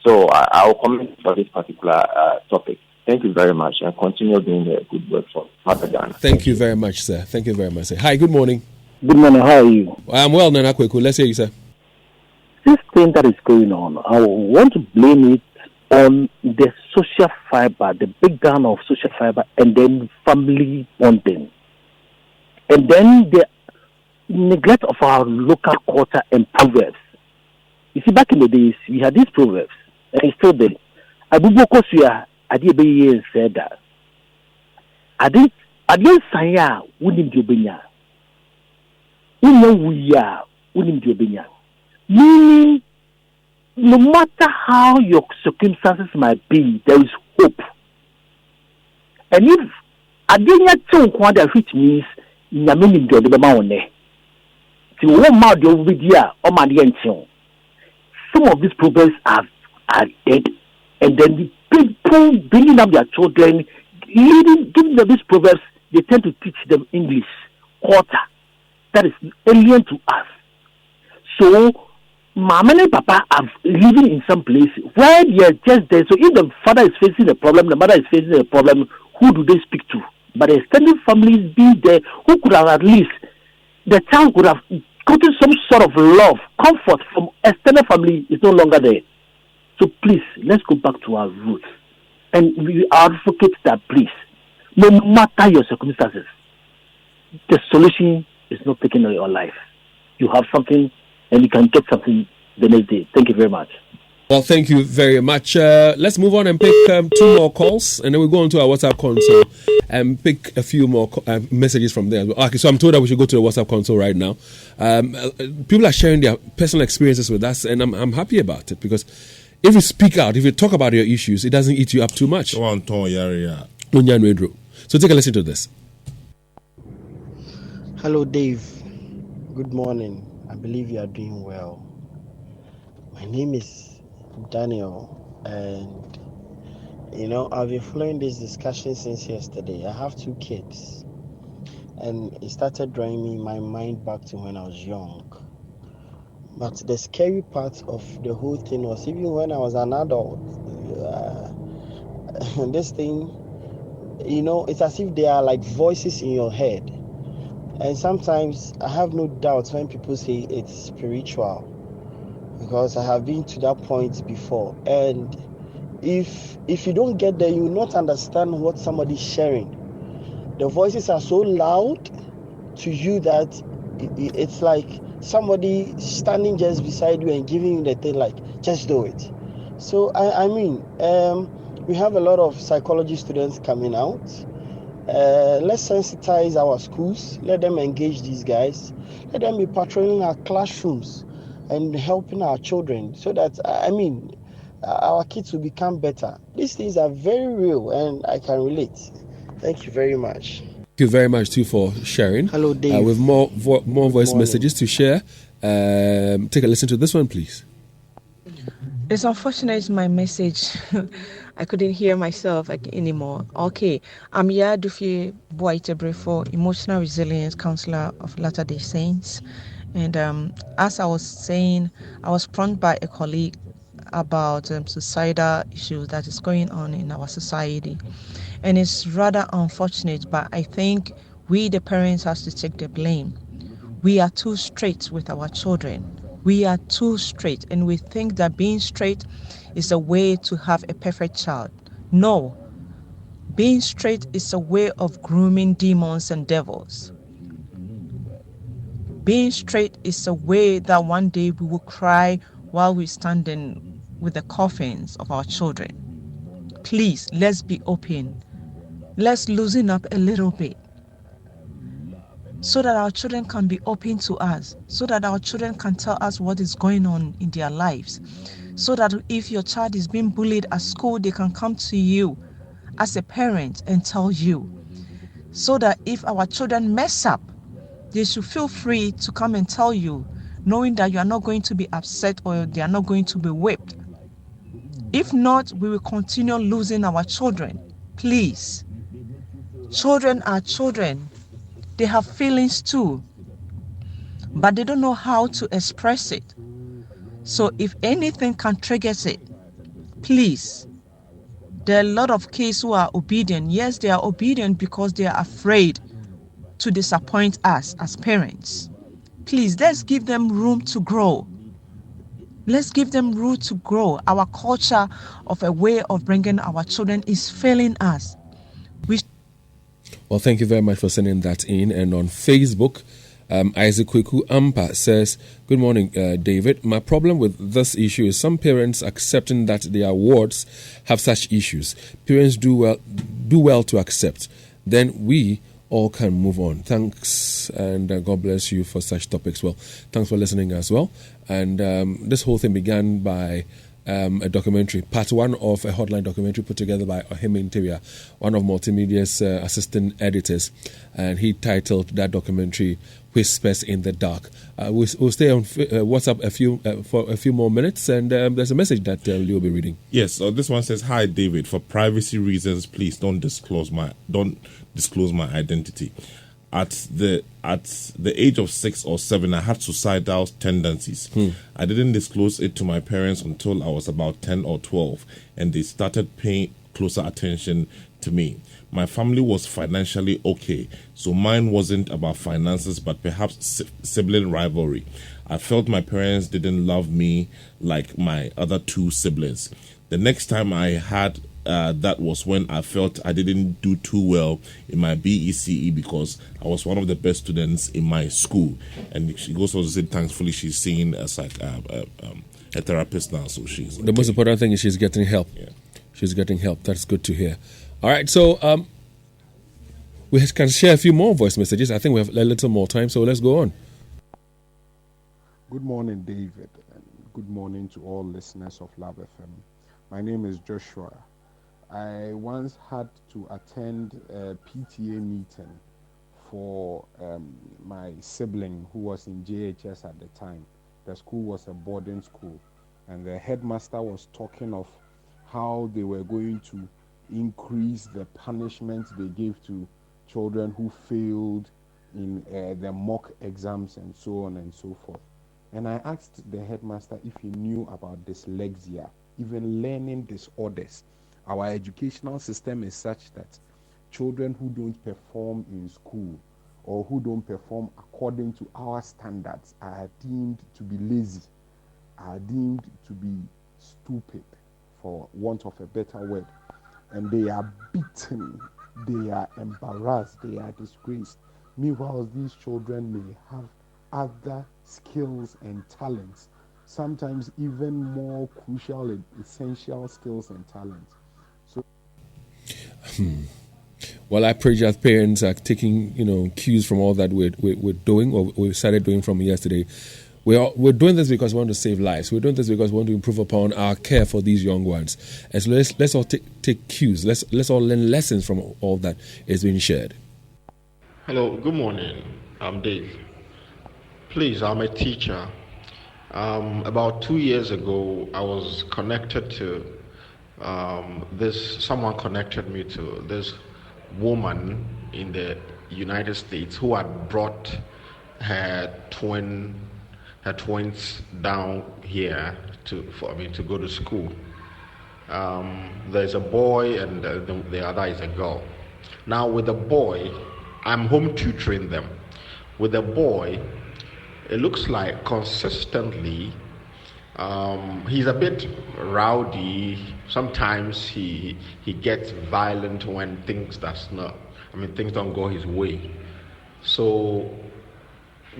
So I will comment for this particular topic. Thank you very much, and continue doing the good work for Father Ghana. Thank you very much, sir. Thank you very much, sir. Hi, good morning. Good morning. How are you? I'm well, Nana Kweku. Let's hear you, sir. This thing that is going on, I want to blame it on the social fiber, the breakdown of social fiber, and then family bonding. And then the neglect of our local culture and proverbs. You see, back in the days, we had these proverbs, and it's still there. Abuboko suya, adi ebeye said that. Adi saya, unim diobenya. Unya wuya, unim diobenya. Meaning, no matter how your circumstances might be, there is hope. And if adenya chunkwa, which means nyamini ndio debema one. Si wo ma de obidia o ma de enchen. Some of these proverbs are dead, and then the people bringing up their children, giving them these proverbs, they tend to teach them English, culture that is alien to us. So, Mama and Papa are living in some place where they are just there. So, if the father is facing a problem, the mother is facing a problem, who do they speak to? But the extended families being there, who could have at least, the child could have gotten some sort of love, comfort from extended family is no longer there. So please, let's go back to our roots. And we advocate that, please, no matter your circumstances, the solution is not taking away your life. You have something and you can get something the next day. Thank you very much. Well, thank you very much. Let's move on and pick 2 more calls, and then we'll go into our WhatsApp console and pick a few more messages from there. Okay, so I'm told that we should go to the WhatsApp console right now. People are sharing their personal experiences with us, and I'm happy about it, because if you speak out, if you talk about your issues, it doesn't eat you up too much. So take a listen to this. Hello, Dave. Good morning. I believe you are doing well. My name is Daniel, and I've been following this discussion since yesterday. I have 2 kids, and it started drawing me my mind back to when I was young. But the scary part of the whole thing was, even when I was an adult, this thing, it's as if they are like voices in your head. And sometimes I have no doubts when people say it's spiritual, because I have been to that point before. And if you don't get there, you will not understand what somebody's sharing. The voices are so loud to you that it's like somebody standing just beside you and giving you the thing like, just do it. So we have a lot of psychology students coming out. Let's sensitize our schools. Let them engage these guys. Let them be patrolling our classrooms and helping our children, so that our kids will become better. These things are very real, and I can relate. Thank you very much. Thank you very much too for sharing. Hello, Dave. With more voice messages to share. Take a listen to this one, please. It's unfortunate my message. I couldn't hear myself anymore. Okay, I'm Yadufi Boitebre for Emotional Resilience Counselor of Latter-day Saints. And as I was saying, I was prompted by a colleague about suicidal issues that is going on in our society. And it's rather unfortunate, but I think we, the parents, have to take the blame. We are too straight with our children. We are too straight, and we think that being straight is a way to have a perfect child. No. Being straight is a way of grooming demons and devils. Being straight is a way that one day we will cry while we stand and with the coffins of our children. Please, let's be open. Let's loosen up a little bit so that our children can be open to us, so that our children can tell us what is going on in their lives, so that if your child is being bullied at school, they can come to you as a parent and tell you, so that if our children mess up, they should feel free to come and tell you, knowing that you are not going to be upset or they are not going to be whipped. If not, we will continue losing our children. Please. Children are children. They have feelings too, but they don't know how to express it. So if anything can trigger it, please. There are a lot of kids who are obedient. Yes, they are obedient because they are afraid to disappoint us as parents. Please, let's give them room to grow. Let's give them room to grow. Our culture of a way of bringing our children is failing us. Well, thank you very much for sending that in. And on Facebook, Isaac Kweku Ampa says, good morning, David. My problem with this issue is some parents accepting that their wards have such issues. Parents do well to accept. Then we all can move on. Thanks, and God bless you for such topics. Well, thanks for listening as well. And this whole thing began by a documentary, part one of a hotline documentary put together by Ohime Interior, one of Multimedia's assistant editors, and he titled that documentary "Whispers in the Dark." We'll stay on WhatsApp for a few more minutes, and there's a message that Leo will be reading. Yes, so this one says, "Hi David, for privacy reasons, please don't disclose my identity. At the age of 6 or 7, I had suicidal tendencies. I didn't disclose it to my parents until I was about 10 or 12, and they started paying closer attention to me. My family was financially okay, so mine wasn't about finances, but perhaps sibling rivalry. I felt my parents didn't love me like my other 2 siblings. The next time I had that was when I felt I didn't do too well in my BECE because I was one of the best students in my school." And she goes on to say, thankfully, she's seeing a therapist now. So she's the most important thing is she's getting help. Yeah. She's getting help. That's good to hear. All right, so we can share a few more voice messages. I think we have a little more time, so let's go on. Good morning, David, and good morning to all listeners of Love FM. My name is Joshua. I once had to attend a PTA meeting for my sibling who was in JHS at the time. The school was a boarding school, and the headmaster was talking of how they were going to increase the punishment they gave to children who failed in the mock exams and so on and so forth. And I asked the headmaster if he knew about dyslexia, even learning disorders. Our educational system is such that children who don't perform in school or who don't perform according to our standards are deemed to be lazy, are deemed to be stupid, for want of a better word. And they are beaten, they are embarrassed, they are disgraced. Meanwhile, these children may have other skills and talents, sometimes even more crucial and essential skills and talents. Well, I pray that parents are taking, cues from all that we're doing, or we started doing from yesterday. We're doing this because we want to save lives. We're doing this because we want to improve upon our care for these young ones. And so let's all take cues. Let's all learn lessons from all that is being shared. Hello, good morning. I'm Dave. Please, I'm a teacher. About 2 years ago, I was connected to someone connected me to this woman in the United States who had brought her twins down here to go to school. There's a boy and the other is a girl. Now with the boy, I'm home tutoring them. With the boy, it looks like consistently he's a bit rowdy. Sometimes he gets violent when things don't go his way. So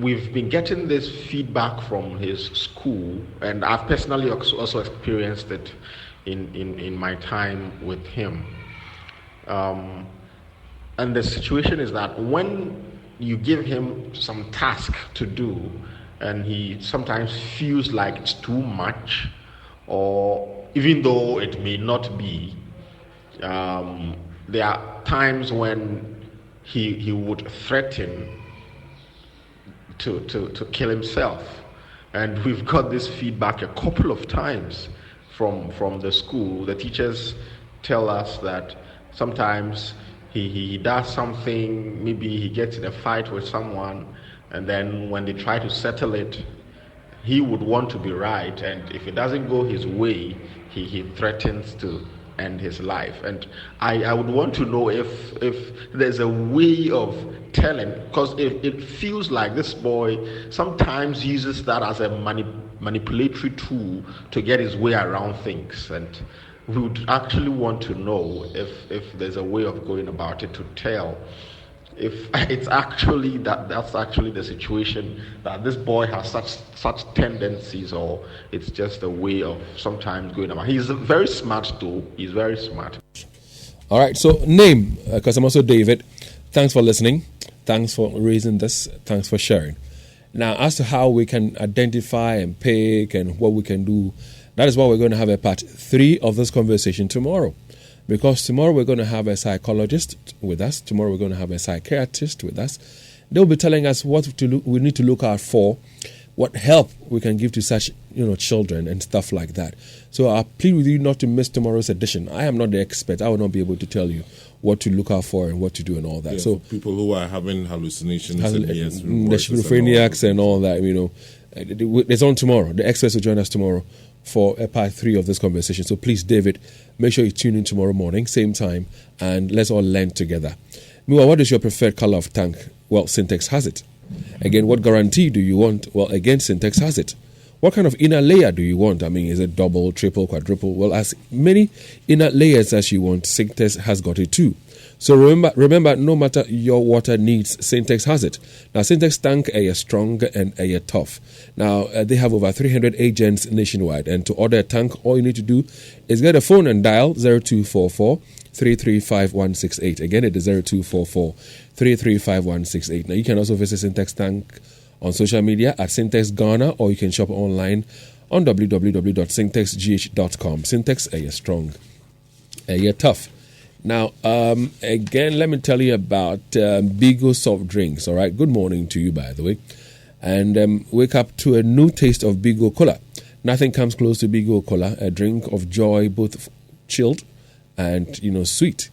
we've been getting this feedback from his school, and I've personally also experienced it in my time with him. And the situation is that when you give him some task to do, and he sometimes feels like it's too much, or even though it may not be, there are times when he would threaten to kill himself. And we've got this feedback a couple of times from the school. The teachers tell us that sometimes he does something, maybe he gets in a fight with someone, and then when they try to settle it, he would want to be right, and if it doesn't go his way, he threatens to end his life. And I would want to know if there's a way of telling, because it feels like this boy sometimes uses that as a manipulatory tool to get his way around things, and we would actually want to know if there's a way of going about it to tell if it's actually that's actually the situation, that this boy has such tendencies, or it's just a way of sometimes going about. He's very smart though. He's very smart. All right, so name, because I'm also David. Thanks for listening. Thanks for raising this. Thanks for sharing. Now, as to how we can identify and pick and what we can do, that is why we're going to have a part 3 of this conversation tomorrow. Because tomorrow we're going to have a psychologist with us. Tomorrow we're going to have a psychiatrist with us. They'll be telling us what we need to look out for, what help we can give to such children and stuff like that. So I plead with you not to miss tomorrow's edition. I am not the expert. I will not be able to tell you what to look out for and what to do and all that. Yeah, so people who are having hallucinations, the schizophrenics and all that, it's on tomorrow. The experts will join us tomorrow for a part 3 of this conversation. So please, David, make sure you tune in tomorrow morning, same time, and let's all learn together. Meanwhile, what is your preferred color of tank? Well, Syntex has it. Again, what guarantee do you want? Well, again, Syntex has it. What kind of inner layer do you want? Is it double, triple, quadruple? Well, as many inner layers as you want, Syntex has got it too. So remember, no matter your water needs, Syntex has it. Now, Syntex tank are strong and are tough. Now, they have over 300 agents nationwide. And to order a tank, all you need to do is get a phone and dial 0244 335 168. Again, it is 0244 335 168. Now, you can also visit Syntex Tank on social media at Syntex Ghana, or you can shop online on www.syntexgh.com. Syntex are strong, are tough. Now, again, let me tell you about Bigo soft drinks. All right, good morning to you, by the way. And wake up to a new taste of Bigo Cola. Nothing comes close to Bigo Cola, a drink of joy, both chilled and sweet.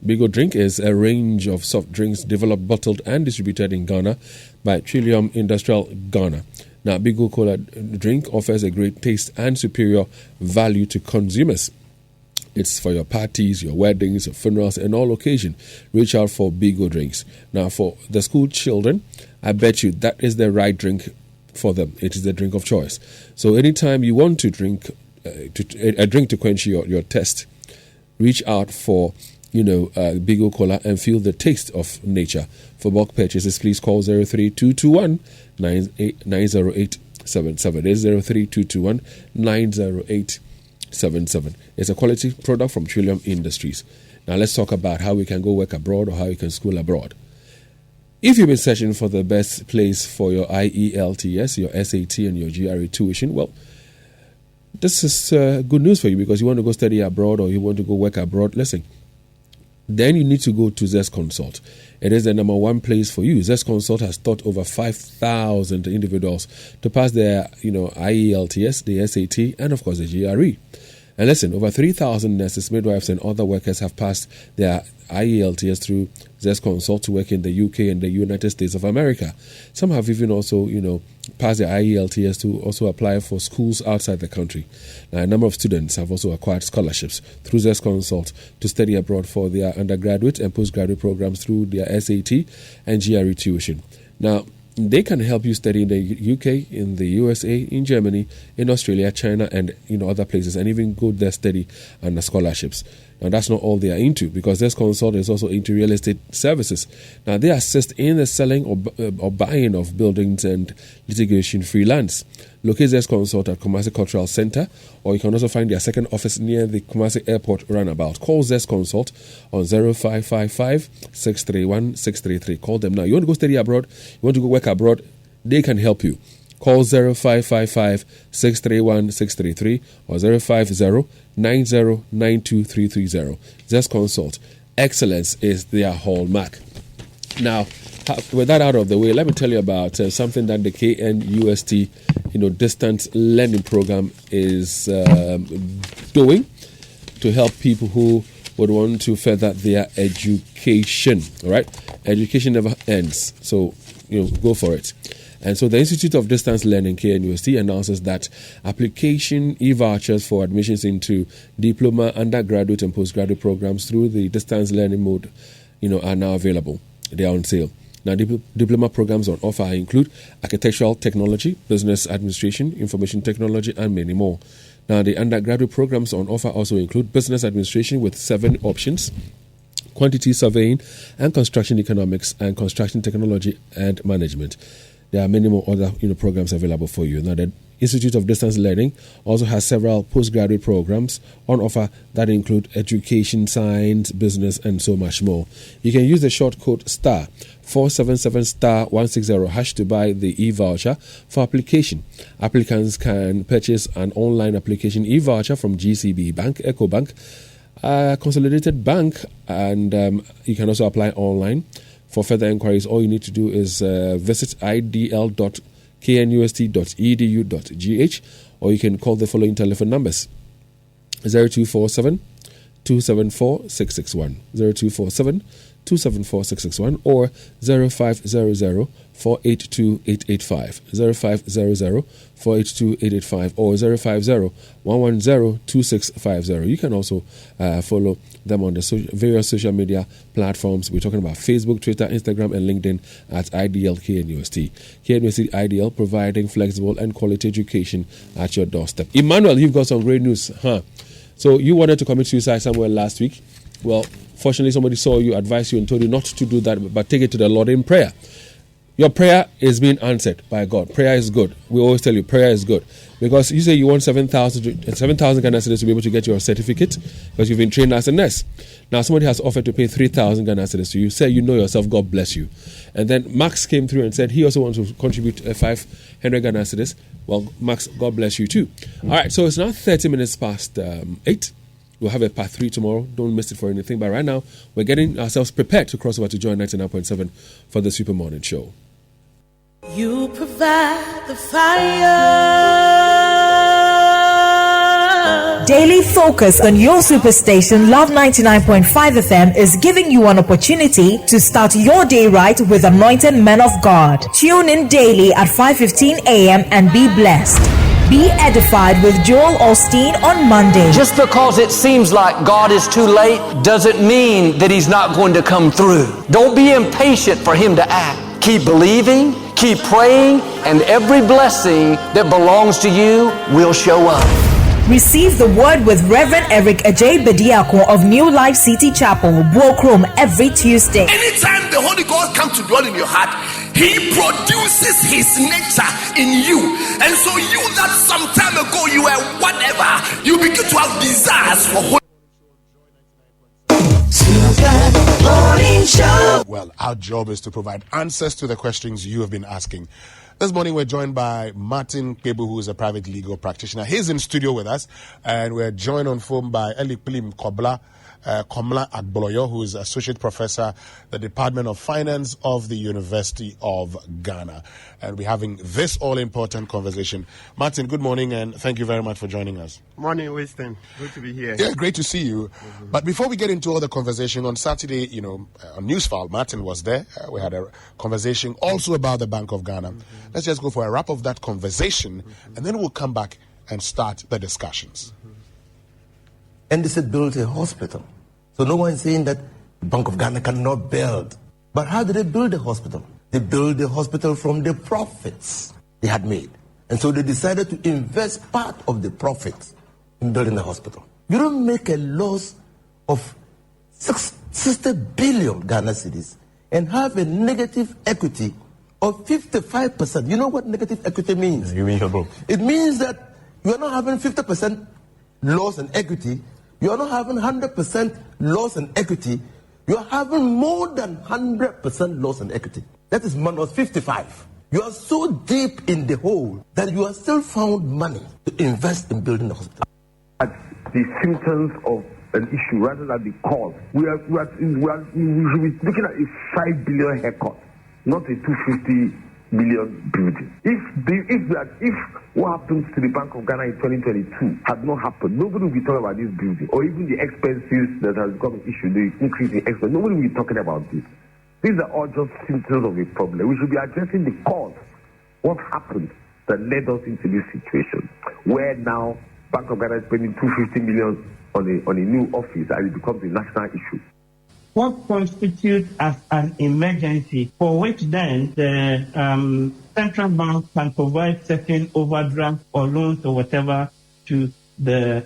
Bigo Drink is a range of soft drinks developed, bottled, and distributed in Ghana by Trillium Industrial Ghana. Now, Bigo Cola drink offers a great taste and superior value to consumers. It's for your parties, your weddings, your funerals, and all occasion. Reach out for Bigo drinks. Now, for the school children, I bet you that is the right drink for them. It is the drink of choice. So anytime you want to drink a drink to quench your thirst, reach out for Bigo Cola and feel the taste of nature. For bulk purchases, please call 03221 90877. It is 03221 90877. It's a quality product from Trillium Industries. Now let's talk about how we can go work abroad or how you can school abroad. If you've been searching for the best place for your IELTS, your SAT, and your GRE tuition, well, this is good news for you because you want to go study abroad or you want to go work abroad. Listen, then you need to go to Zest Consult. It is the number one place for you. Zest Consult has taught over 5,000 individuals to pass their, IELTS, the SAT, and of course the GRE. And listen, over 3,000 nurses, midwives, and other workers have passed their IELTS through Zest Consult to work in the UK and the United States of America. Some have even also, passed their IELTS to also apply for schools outside the country. Now, a number of students have also acquired scholarships through Zest Consult to study abroad for their undergraduate and postgraduate programs through their SAT and GRE tuition. Now, they can help you study in the UK, in the USA, in Germany, in Australia, China, and other places, and even go there study under scholarships. Now, that's not all they are into, because Zest Consult is also into real estate services. Now, they assist in the selling or buying of buildings and litigation-free lands. Locate Zest Consult at Kumasi Cultural Center, or you can also find their second office near the Kumasi Airport Runabout. Call Zest Consult on 0555 631 633. Call them now. You want to go study abroad, you want to go work abroad, they can help you. Call 0555 631 633 or 050 9092 Zest Consult. Excellence is their hallmark. Now, with that out of the way, let me tell you about something that the KNUST, distance learning program is doing to help people who would want to further their education. All right, education never ends, so go for it. And so the Institute of Distance Learning, KNUST, announces that application e-vouchers for admissions into diploma, undergraduate and postgraduate programs through the distance learning mode, are now available. They are on sale. Now, diploma programs on offer include architectural technology, business administration, information technology, and many more. Now, the undergraduate programs on offer also include business administration with 7 options, quantity surveying, and construction economics, and construction technology and management. There are many more other programs available for you. Now, the Institute of Distance Learning also has several postgraduate programs on offer that include education, science, business, and so much more. You can use the short code star 477 star 160 hash to buy the e-voucher for application. Applicants can purchase an online application e-voucher from GCB Bank, EcoBank, Consolidated Bank, and you can also apply online. For further inquiries, all you need to do is visit idl.knust.edu.gh, or you can call the following telephone numbers: 0247 274 661, 0247 274 661, or 0500 482 885, 0500 482 885, or 050 110 2650. You can also follow them on the various social media platforms. We're talking about Facebook, Twitter, Instagram, and LinkedIn at IDL KNUST. KNUST IDL, providing flexible and quality education at your doorstep. Emmanuel, you've got some great news, huh? So you wanted to commit suicide somewhere last week. Well, fortunately, somebody saw you, advised you, and told you not to do that, but take it to the Lord in prayer. Your prayer is being answered by God. Prayer is good. We always tell you prayer is good, because you say you want 7,000 Ghana cedis to be able to get your certificate because you've been trained as a nurse. Now somebody has offered to pay 3,000 Ghana cedis to you. Say you know yourself, God bless you. And then Max came through and said he also wants to contribute 500 Ghana cedis. Well, Max, God bless you too. All right, so it's now 30 minutes past 8. We'll have a part 3 tomorrow. Don't miss it for anything. But right now, we're getting ourselves prepared to cross over to join 99.7 for the Super Morning Show. You provide the fire. Daily focus on your superstation, Love 99.5 FM, is giving you an opportunity to start your day right with anointed men of God. Tune in daily at 5:15 a.m. and be blessed. Be edified with Joel Osteen on Monday. Just because it seems like God is too late doesn't mean that He's not going to come through. Don't be impatient for Him to act. Keep believing, keep praying, and every blessing that belongs to you will show up. Receive the word with Reverend Eric Ajay Bediako of New Life City Chapel, Buokrom, every Tuesday. Anytime the Holy Ghost comes to dwell in your heart, He produces His nature in you. And so you that some time ago you were whatever, you begin to have desires for Holy. Well, our job is to provide answers to the questions you have been asking. This morning we're joined by Martin Kebu, who is a private legal practitioner. He's in studio with us, and we're joined on phone by Eli Plim Komla Agboloyo, who is Associate Professor at the Department of Finance of the University of Ghana. And we're having this all-important conversation. Martin, good morning, and thank you very much for joining us. Morning, Winston. Good to be here. Yeah, great to see you. Mm-hmm. But before we get into all the conversation, on Saturday, on Newsfile, Martin was there. We had a conversation also about the Bank of Ghana. Mm-hmm. Let's just go for a wrap of that conversation, and then we'll come back and start the discussions. And they said build a hospital. So no one is saying that the Bank of Ghana cannot build. But how did they build the hospital? They built the hospital from the profits they had made. And so they decided to invest part of the profits in building the hospital. You don't make a loss of 60 billion Ghana cedis and have a negative equity of 55%. You know what negative equity means? You mean you're broke? It means that you are not having 50% loss in equity. You are not having 100% loss in equity. You are having more than 100% loss in equity. That is minus 55. You are so deep in the hole that you have still found money to invest in building the hospital. The symptoms of an issue rather than the cause. We should be looking at a 5 billion haircut, not a 250 million building. If what happened to the Bank of Ghana in 2022 had not happened, nobody would be talking about this building, or even the expenses that has become an issue, the increase in expenses. Nobody will be talking about this. These are all just symptoms of a problem. We should be addressing the cause. What happened that led us into this situation, where now Bank of Ghana is spending 250 million on a new office and it becomes a national issue. What constitutes as an emergency, for which then the central bank can provide certain overdraft or loans or whatever to the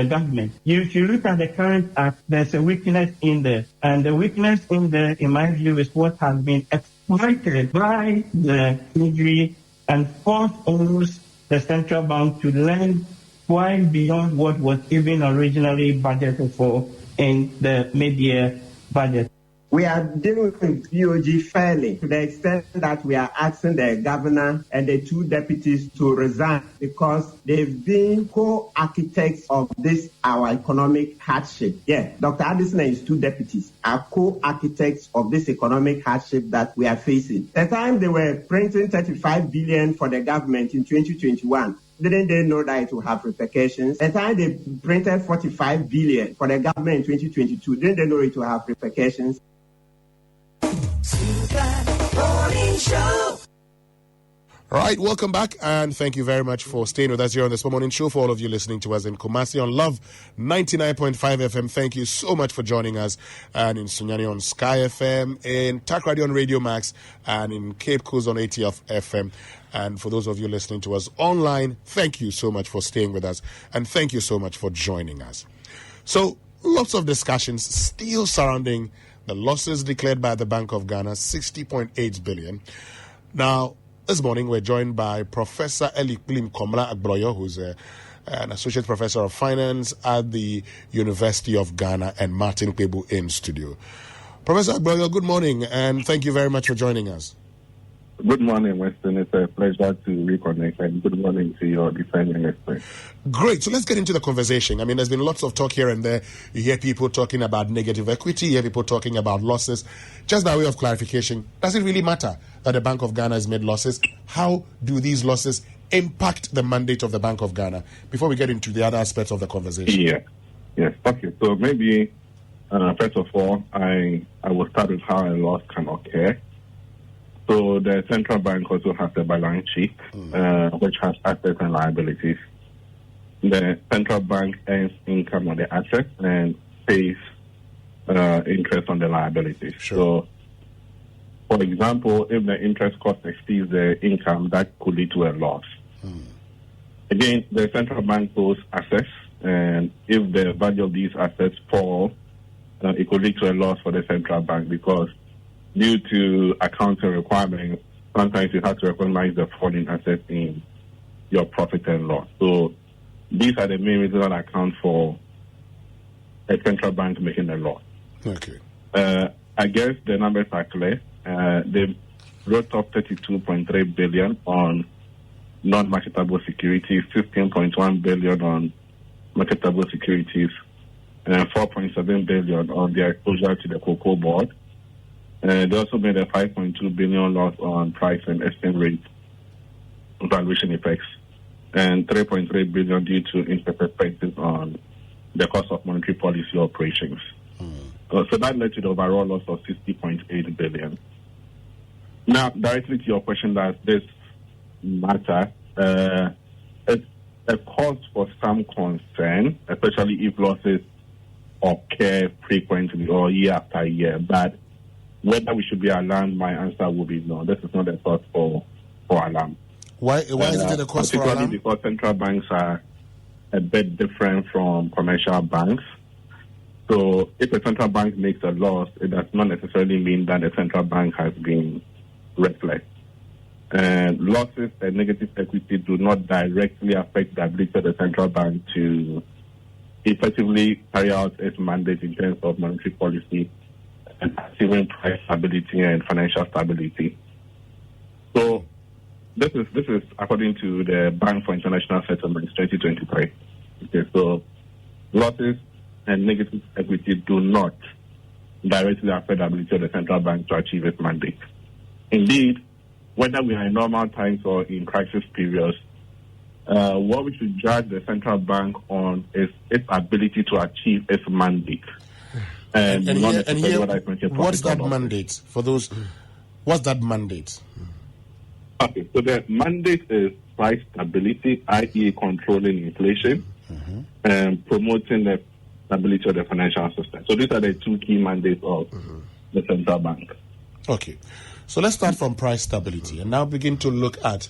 government. If you look at the current act, there's a weakness in there, and the weakness in there, in my view, is what has been exploited by the Treasury and forced almost the central bank to lend quite beyond what was even originally budgeted for in the mid-year budget. We are dealing with BOG fairly to the extent that we are asking the governor and the two deputies to resign because they've been co-architects of this, our economic hardship. Yeah, Dr. Addison and his two deputies are co-architects of this economic hardship that we are facing. The time they were printing 35 billion for the government in 2021, didn't they know that it will have repercussions? At the time they printed 45 billion for the government in 2022, didn't they know it will have repercussions? All right, welcome back, and thank you very much for staying with us here on this morning show. For all of you listening to us in Kumasi on Love 99.5 FM, thank you so much for joining us, and in Sunyani on Sky FM, in Tak Radio on Radio Max, and in Cape Coast on ATF FM. And for those of you listening to us online, thank you so much for staying with us, and thank you so much for joining us. So, lots of discussions still surrounding the losses declared by the Bank of Ghana, 60.8 billion. Now, this morning we're joined by Professor Elikplim Komla Agbroyo, who's an associate professor of finance at the University of Ghana, and Martin Kpebu in studio. Professor Agbroyo, good morning, and thank you very much for joining us. Good morning, Weston. It's a pleasure to reconnect, and good morning to your defending expert. Great. So let's get into the conversation. I mean, there's been lots of talk here and there. You hear people talking about negative equity. You hear people talking about losses. Just by way of clarification, does it really matter that the Bank of Ghana has made losses? How do these losses impact the mandate of the Bank of Ghana? Before we get into the other aspects of the conversation. Yes. Okay. So maybe, first of all, I will start with how a loss can occur. So the central bank also has a balance sheet, which has assets and liabilities. The central bank earns income on the assets and pays interest on the liabilities. Sure. So, for example, if the interest cost exceeds the income, that could lead to a loss. Again, the central bank owns assets, and if the value of these assets fall, it could lead to a loss for the central bank because due to accounting requirements, sometimes you have to recognize the falling assets in your profit and loss. So these are the main reasons that account for a central bank making a loss. Okay. I guess the numbers are clear. They wrote off 32.3 billion on non-marketable securities, 15.1 billion on marketable securities, and 4.7 billion on their exposure to the cocoa board. They also made a 5.2 billion loss on price and exchange rate valuation effects, and 3.3 billion due to interest expenses on the cost of monetary policy operations. So that led to the overall loss of 60.8 billion. Now, directly to your question, does this matter? It's a cause for some concern, especially if losses occur frequently or year after year. But whether we should be alarmed, my answer will be no. This is not a cause for alarm. Why is it a cause for alarm? Because central banks are a bit different from commercial banks. So if a central bank makes a loss, it does not necessarily mean that the central bank has been reckless. And losses and negative equity do not directly affect the ability of the central bank to effectively carry out its mandate in terms of monetary policy and achieving price stability and financial stability. So this is according to the Bank for International Settlements 2023. Okay, so losses and negative equity do not directly affect the ability of the central bank to achieve its mandate. Indeed, whether we are in normal times or in crisis periods, what we should judge the central bank on is its ability to achieve its mandate. And here, what's that mandate? For those, what's that mandate? Okay, so the mandate is price stability, i.e. controlling inflation, and promoting the stability of the financial system. So these are the two key mandates of the central bank. Okay. So let's start from price stability and now begin to look at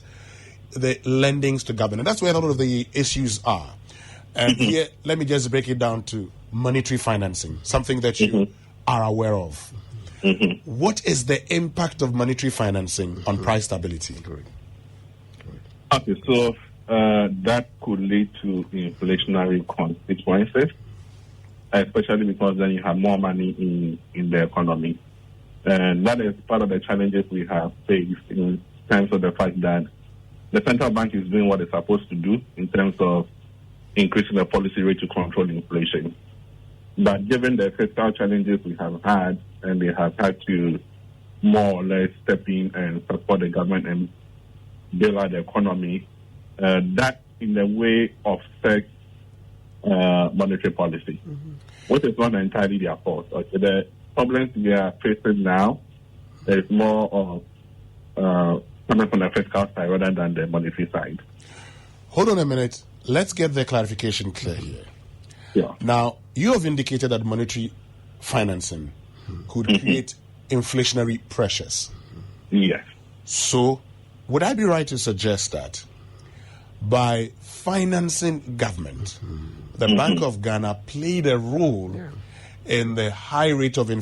the lendings to government. That's where a lot of the issues are. And here, let me just break it down to monetary financing, something that you are aware of. What is the impact of monetary financing on price stability? Okay, so that could lead to inflationary consequences, especially because then you have more money in the economy. And that is part of the challenges we have faced in terms of the fact that the central bank is doing what it's supposed to do in terms of increasing the policy rate to control inflation. But given the fiscal challenges we have had, and they have had to more or less step in and support the government and bail out the economy, that in a way offsets monetary policy, which is not entirely their fault. Okay, the problems we are facing now is more of coming from the fiscal side rather than the monetary side. Hold on a minute. Let's get the clarification clear here. Yeah. Now, you have indicated that monetary financing could create inflationary pressures. Yes. So, would I be right to suggest that by financing government, the Bank of Ghana played a role in the high rate of inflation